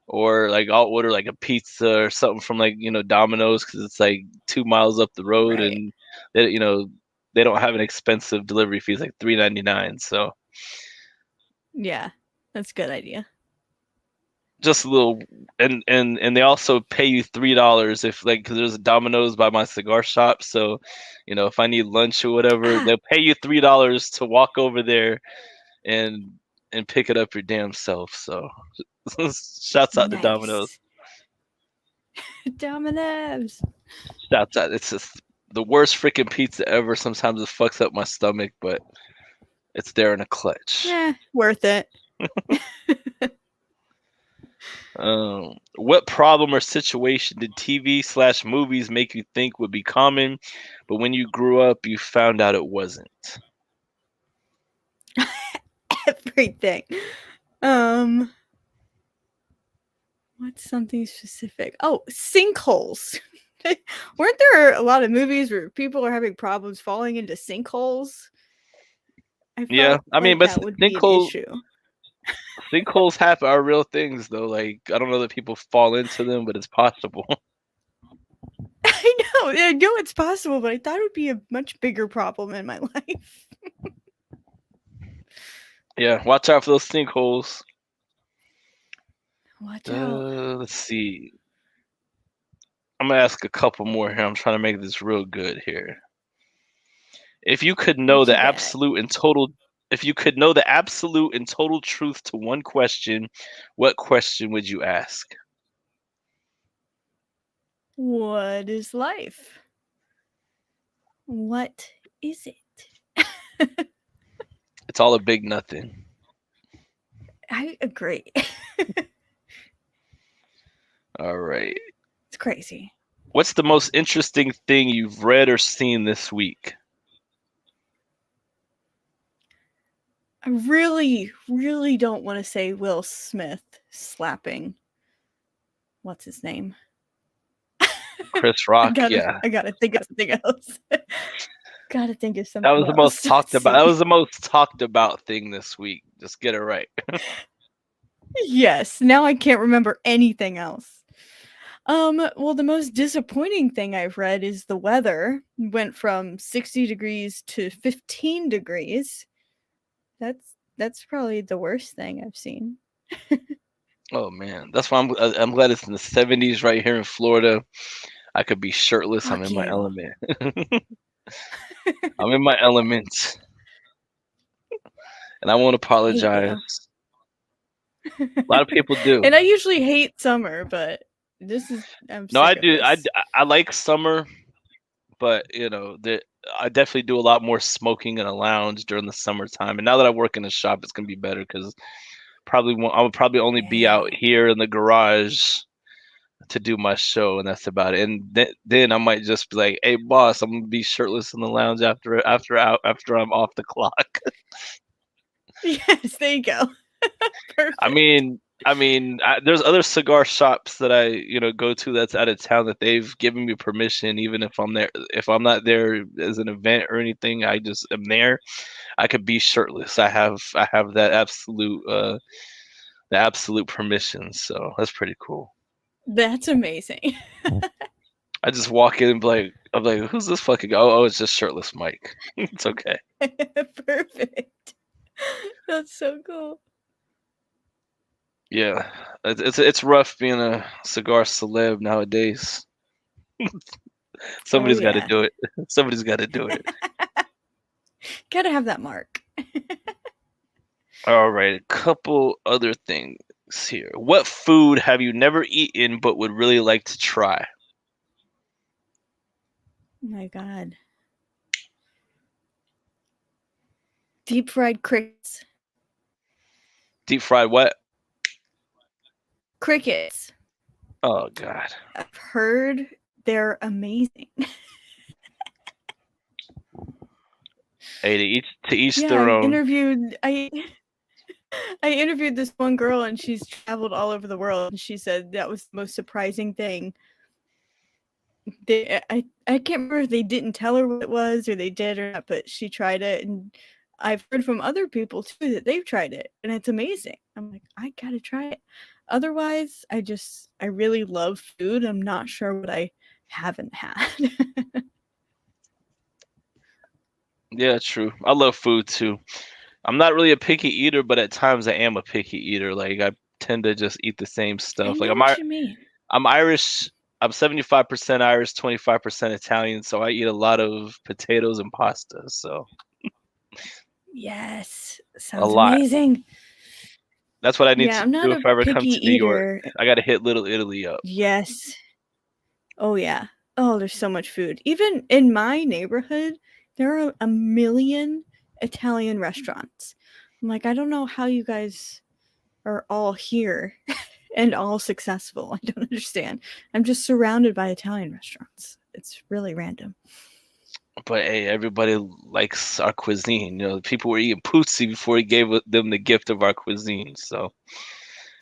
[SPEAKER 1] or like I'll order like a pizza or something from like Domino's because it's like 2 miles up the road,
[SPEAKER 2] Right.
[SPEAKER 1] and they don't have an expensive delivery fee. It's like $3.99. So
[SPEAKER 2] Yeah. That's a good idea.
[SPEAKER 1] just a little, and they also pay you $3 if like because there's a Domino's by my cigar shop. So if I need lunch or whatever,
[SPEAKER 2] Ah,
[SPEAKER 1] they'll pay you $3 to walk over there and pick it up your damn self. So shouts out to Domino's.
[SPEAKER 2] nice. Dominoes.
[SPEAKER 1] Shouts out. It's just the worst freaking pizza ever. Sometimes it fucks up my stomach, but it's there in a clutch.
[SPEAKER 2] Worth it.
[SPEAKER 1] What problem or situation did TV/movies make you think would be common, but when you grew up, you found out it wasn't?
[SPEAKER 2] Everything. Um, what's something specific? Oh, sinkholes. Weren't there a lot of movies where people are having problems falling into sinkholes? I
[SPEAKER 1] Yeah,
[SPEAKER 2] felt
[SPEAKER 1] I mean,
[SPEAKER 2] like
[SPEAKER 1] but
[SPEAKER 2] that would be an
[SPEAKER 1] sinkhole
[SPEAKER 2] issue.
[SPEAKER 1] Sinkholes happen are real things though. Like I don't know that people fall into them, but it's possible.
[SPEAKER 2] I know it's possible, but I thought it would be a much bigger problem in my life.
[SPEAKER 1] Yeah, watch out for those sinkholes.
[SPEAKER 2] Watch out.
[SPEAKER 1] Let's see. I'm gonna ask a couple more here. I'm trying to make this real good here. If you could know
[SPEAKER 2] What
[SPEAKER 1] the
[SPEAKER 2] you got?
[SPEAKER 1] absolute and total if you could know the absolute and total truth to one question, what question would you ask?
[SPEAKER 2] What is life? What is it?
[SPEAKER 1] It's all a big nothing.
[SPEAKER 2] I agree.
[SPEAKER 1] All right.
[SPEAKER 2] It's crazy.
[SPEAKER 1] What's the most interesting thing you've read or seen this week?
[SPEAKER 2] I really, really don't want to say Will Smith slapping. What's his name?
[SPEAKER 1] Chris
[SPEAKER 2] I
[SPEAKER 1] Rock,
[SPEAKER 2] gotta,
[SPEAKER 1] yeah.
[SPEAKER 2] I gotta think of something else. Gotta think of
[SPEAKER 1] That
[SPEAKER 2] something
[SPEAKER 1] was the most
[SPEAKER 2] else.
[SPEAKER 1] talked
[SPEAKER 2] Let's
[SPEAKER 1] about. That
[SPEAKER 2] see.
[SPEAKER 1] was the most talked about thing this week. Just get it right.
[SPEAKER 2] Yes, now I can't remember anything else. Well, the most disappointing thing I've read is the weather went from 60 degrees to 15 degrees. That's probably the worst thing I've seen.
[SPEAKER 1] Oh man, that's why I'm glad it's in the 70s right here in Florida. I could be shirtless. I'm
[SPEAKER 2] Fuck
[SPEAKER 1] in my
[SPEAKER 2] you.
[SPEAKER 1] element. I'm in my element, and I won't
[SPEAKER 2] I hate you.
[SPEAKER 1] apologize. A lot of people do.
[SPEAKER 2] And I usually hate summer, but I'm
[SPEAKER 1] No, I
[SPEAKER 2] sick of
[SPEAKER 1] do.
[SPEAKER 2] this.
[SPEAKER 1] I like summer, but I definitely do a lot more smoking in a lounge during the summertime. And now that I work in a shop, it's gonna be better because I would probably only be
[SPEAKER 2] Yeah.
[SPEAKER 1] out here in the garage to do my show, and that's about it. And then I might just be like, "Hey, boss, I'm gonna be shirtless in the lounge after I'm off the clock."
[SPEAKER 2] Yes, there you go.
[SPEAKER 1] I
[SPEAKER 2] Perfect.
[SPEAKER 1] mean, there's other cigar shops that I go to that's out of town that they've given me permission, even if I'm there, if I'm not there as an event or anything, I just am there. I could be shirtless. I have the absolute permission, so that's pretty cool.
[SPEAKER 2] That's amazing.
[SPEAKER 1] I just walk in and I'm like, who's this fucking guy? Oh, it's just shirtless Mike. It's okay.
[SPEAKER 2] Perfect. That's so cool.
[SPEAKER 1] Yeah, it's rough being a cigar celeb nowadays.
[SPEAKER 2] Oh
[SPEAKER 1] Somebody's got to
[SPEAKER 2] yeah.
[SPEAKER 1] do it. Somebody's got to do it.
[SPEAKER 2] Gotta have that mark.
[SPEAKER 1] All right, a couple other things here. What food have you never eaten but would really like to try?
[SPEAKER 2] Oh my god. Deep fried crickets.
[SPEAKER 1] Deep fried what?
[SPEAKER 2] Crickets.
[SPEAKER 1] Oh God.
[SPEAKER 2] I've heard they're amazing.
[SPEAKER 1] Hey, to each
[SPEAKER 2] Yeah,
[SPEAKER 1] their own.
[SPEAKER 2] I interviewed this one girl and she's traveled all over the world and she said that was the most surprising thing. I can't remember if they didn't tell her what it was or they did or not, but she tried it and I've heard from other people too that they've tried it and it's amazing. I'm like, I gotta try it. Otherwise, I really love food. I'm not sure what I haven't had.
[SPEAKER 1] Yeah, true. I love food too. I'm not really a picky eater, but at times I am a picky eater. Like I tend to just eat the same
[SPEAKER 2] I
[SPEAKER 1] stuff. Like
[SPEAKER 2] know what you mean.
[SPEAKER 1] I'm Irish. I'm 75% Irish, 25% Italian, so I eat a lot of potatoes and pasta. So
[SPEAKER 2] Yes,
[SPEAKER 1] a
[SPEAKER 2] sounds
[SPEAKER 1] lot.
[SPEAKER 2] amazing.
[SPEAKER 1] That's what I need
[SPEAKER 2] Yeah,
[SPEAKER 1] to
[SPEAKER 2] I'm not
[SPEAKER 1] do
[SPEAKER 2] a
[SPEAKER 1] if I ever come
[SPEAKER 2] picky
[SPEAKER 1] to New York.
[SPEAKER 2] eater.
[SPEAKER 1] I got to hit Little Italy up.
[SPEAKER 2] Yes. Oh, yeah. Oh, there's so much food. Even in my neighborhood, there are a million Italian restaurants. I'm like, I don't know how you guys are all here and all successful. I don't understand. I'm just surrounded by Italian restaurants. It's really random.
[SPEAKER 1] But hey, everybody likes our cuisine. People were eating puzzi before he gave them the gift of our cuisine. So,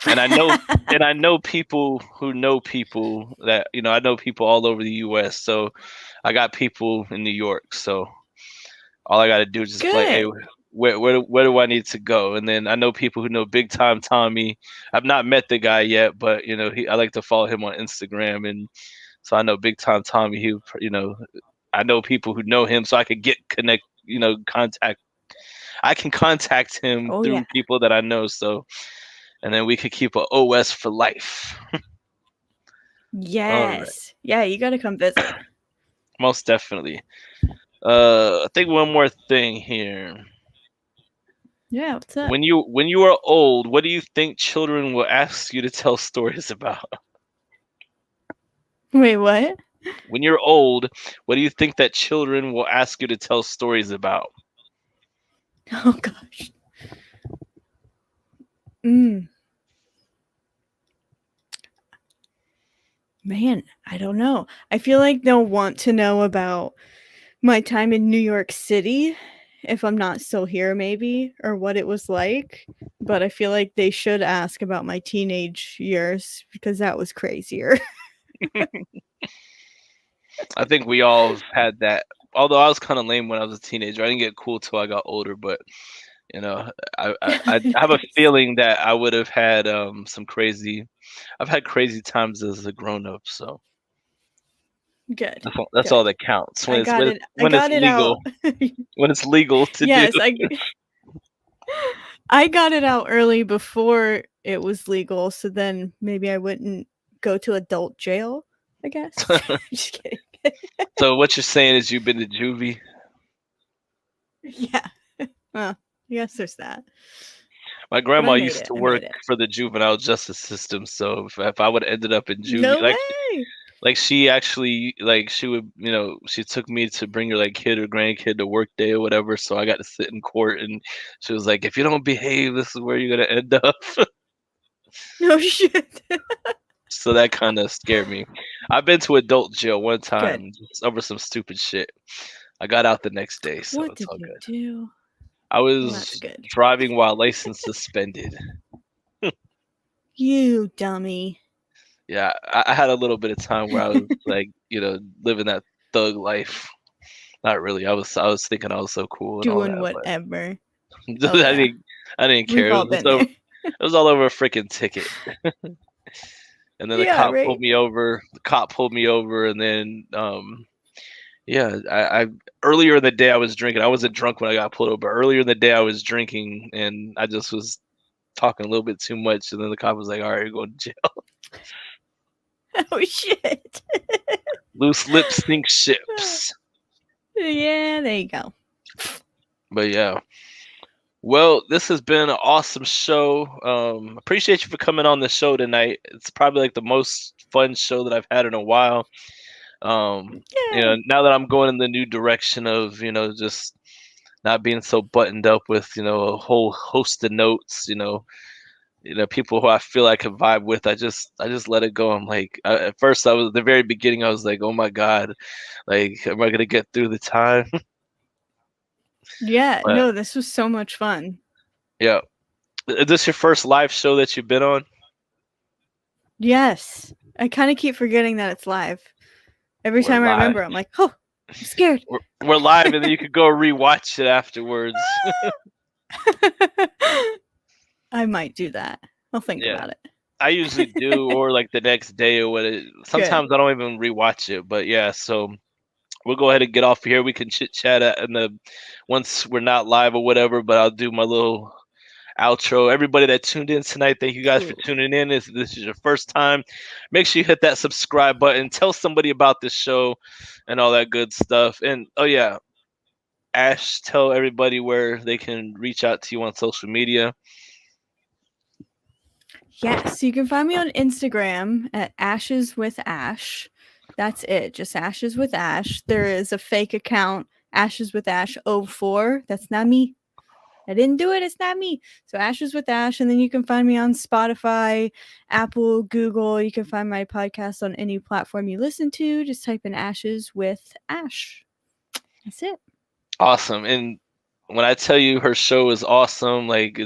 [SPEAKER 1] and I know, and I know people who know people that I know people all over the U.S. So I got people in New York. So all I got to do is just be like, hey,
[SPEAKER 2] Good.
[SPEAKER 1] where do I need to go? And then I know people who know Big Time Tommy. I've not met the guy yet, but I like to follow him on Instagram, and so I know Big Time Tommy. I know people who know him, so I could get connect, contact. I can contact him
[SPEAKER 2] Oh yeah.
[SPEAKER 1] through people that I know. So, and then we could keep a OS for life. All right,
[SPEAKER 2] Yes. Yeah, you gotta come visit.
[SPEAKER 1] most definitely. I think one more thing here.
[SPEAKER 2] Yeah, what's up?
[SPEAKER 1] When you are old, what do you think children will ask you to tell stories about?
[SPEAKER 2] Wait, what?
[SPEAKER 1] When you're old, what do you think that children will ask you to tell stories about?
[SPEAKER 2] Oh gosh. Mm, man, I don't know. I feel like they'll want to know about my time in New York City if I'm not still here, maybe, or what it was like. But I feel like they should ask about my teenage years because that was crazier.
[SPEAKER 1] I think we all had that. Although I was kind of lame when I was a teenager, I didn't get cool till I got older. But you know, I have a
[SPEAKER 2] Nice.
[SPEAKER 1] feeling that I would have had some crazy. I've had crazy times as a grown up, so
[SPEAKER 2] Good.
[SPEAKER 1] that's all
[SPEAKER 2] Good.
[SPEAKER 1] that counts when
[SPEAKER 2] I
[SPEAKER 1] it's
[SPEAKER 2] got
[SPEAKER 1] when
[SPEAKER 2] it.
[SPEAKER 1] it's,
[SPEAKER 2] I
[SPEAKER 1] when it's
[SPEAKER 2] got it
[SPEAKER 1] legal
[SPEAKER 2] out.
[SPEAKER 1] when it's legal to do.
[SPEAKER 2] Yes, I got it out early before it was legal, so then maybe I wouldn't go to adult jail, I guess. Just kidding.
[SPEAKER 1] So what you're saying is you've been to juvie.
[SPEAKER 2] Yeah. Well, I guess there's that.
[SPEAKER 1] My
[SPEAKER 2] But I
[SPEAKER 1] grandma
[SPEAKER 2] made
[SPEAKER 1] used
[SPEAKER 2] it.
[SPEAKER 1] to
[SPEAKER 2] I
[SPEAKER 1] work
[SPEAKER 2] made it.
[SPEAKER 1] for the juvenile justice system, so if I would have ended up in juvie,
[SPEAKER 2] No way.
[SPEAKER 1] like she actually like she would she took me to bring her like kid or grandkid to work day or whatever, so I got to sit in court, and she was like, if you don't behave, this is where you're gonna end up.
[SPEAKER 2] No shit.
[SPEAKER 1] So that kind of scared me. I've been to adult jail one
[SPEAKER 2] Good.
[SPEAKER 1] time just over some stupid shit. I got out the next day, so
[SPEAKER 2] What
[SPEAKER 1] it's
[SPEAKER 2] did
[SPEAKER 1] all
[SPEAKER 2] you
[SPEAKER 1] good.
[SPEAKER 2] do?
[SPEAKER 1] I
[SPEAKER 2] Well, that's
[SPEAKER 1] was
[SPEAKER 2] good.
[SPEAKER 1] driving while license suspended.
[SPEAKER 2] You dummy.
[SPEAKER 1] Yeah, I had a little bit of time where I was like, living that thug life. Not really. I was thinking I was so cool and all
[SPEAKER 2] Doing
[SPEAKER 1] that, but
[SPEAKER 2] whatever. Oh
[SPEAKER 1] I
[SPEAKER 2] yeah.
[SPEAKER 1] didn't I didn't care.
[SPEAKER 2] We've
[SPEAKER 1] It
[SPEAKER 2] all
[SPEAKER 1] was just
[SPEAKER 2] been
[SPEAKER 1] over.
[SPEAKER 2] there.
[SPEAKER 1] It was all over a freaking ticket. And then the
[SPEAKER 2] Yeah,
[SPEAKER 1] cop pulled
[SPEAKER 2] right?
[SPEAKER 1] me over. The cop pulled me over, and then yeah, I earlier in the day I was drinking. I wasn't drunk when I got pulled over. But earlier in the day I was drinking, and I just was talking a little bit too much. And then the cop was like, "All right, you're going to jail.
[SPEAKER 2] Oh shit.
[SPEAKER 1] Loose lips sink ships."
[SPEAKER 2] Yeah, there you go.
[SPEAKER 1] But yeah. Well, this has been an awesome show. Appreciate you for coming on the show tonight. It's probably like the most fun show that I've had in a while.
[SPEAKER 2] Yay.
[SPEAKER 1] Now that I'm going in the new direction of, just not being so buttoned up with, a whole host of notes, people who I feel I can vibe with. I just let it go. I'm like, at first I was at the very beginning, I was like, oh my God, like, am I gonna get through the time?
[SPEAKER 2] Yeah,
[SPEAKER 1] But
[SPEAKER 2] no, this was so much fun.
[SPEAKER 1] yeah, is this your first live show that you've been on?
[SPEAKER 2] Yes. I kind of keep forgetting that it's live. Every
[SPEAKER 1] We're
[SPEAKER 2] time I
[SPEAKER 1] live.
[SPEAKER 2] remember, I'm like, oh, I'm scared.
[SPEAKER 1] We're live, and then you could go rewatch it afterwards.
[SPEAKER 2] I might do that. I'll think
[SPEAKER 1] Yeah,
[SPEAKER 2] about it.
[SPEAKER 1] I usually do, or like the next day or what.
[SPEAKER 2] Good.
[SPEAKER 1] Sometimes I don't even rewatch it, but yeah. So we'll go ahead and get off here. We can chit chat in the once we're not live or whatever. But I'll do my little outro. Everybody that tuned in tonight, thank you guys for
[SPEAKER 2] Cool.
[SPEAKER 1] tuning in. If this is your first time, make sure you hit that subscribe button. Tell somebody about this show and all that good stuff. And oh yeah, Ash, tell everybody where they can reach out to you on social media.
[SPEAKER 2] Yes, you can find me on Instagram at Ashes with Ash. That's it, just Ashes with Ash. There is a fake account, Ashes with Ash 04. That's not me. I didn't do it. It's not me. So Ashes with Ash, and then you can find me on Spotify, Apple, Google. You can find my podcast on any platform you listen to. Just type in Ashes with Ash. That's it.
[SPEAKER 1] Awesome. And when I tell you her show is awesome, like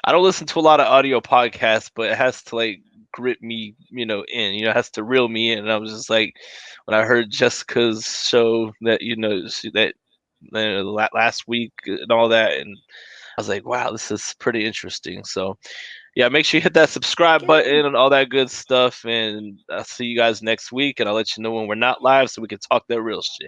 [SPEAKER 1] I don't listen to a lot of audio podcasts, but it has to like grip me, in, it has to reel me in. And I was just like, when I heard Jessica's show that, that last week and all that, and I was like, wow, this is pretty interesting. So yeah, make sure you hit that subscribe
[SPEAKER 2] Good.
[SPEAKER 1] button and all that good stuff. And I'll see you guys next week, and I'll let you know when we're not live so we can talk that real shit.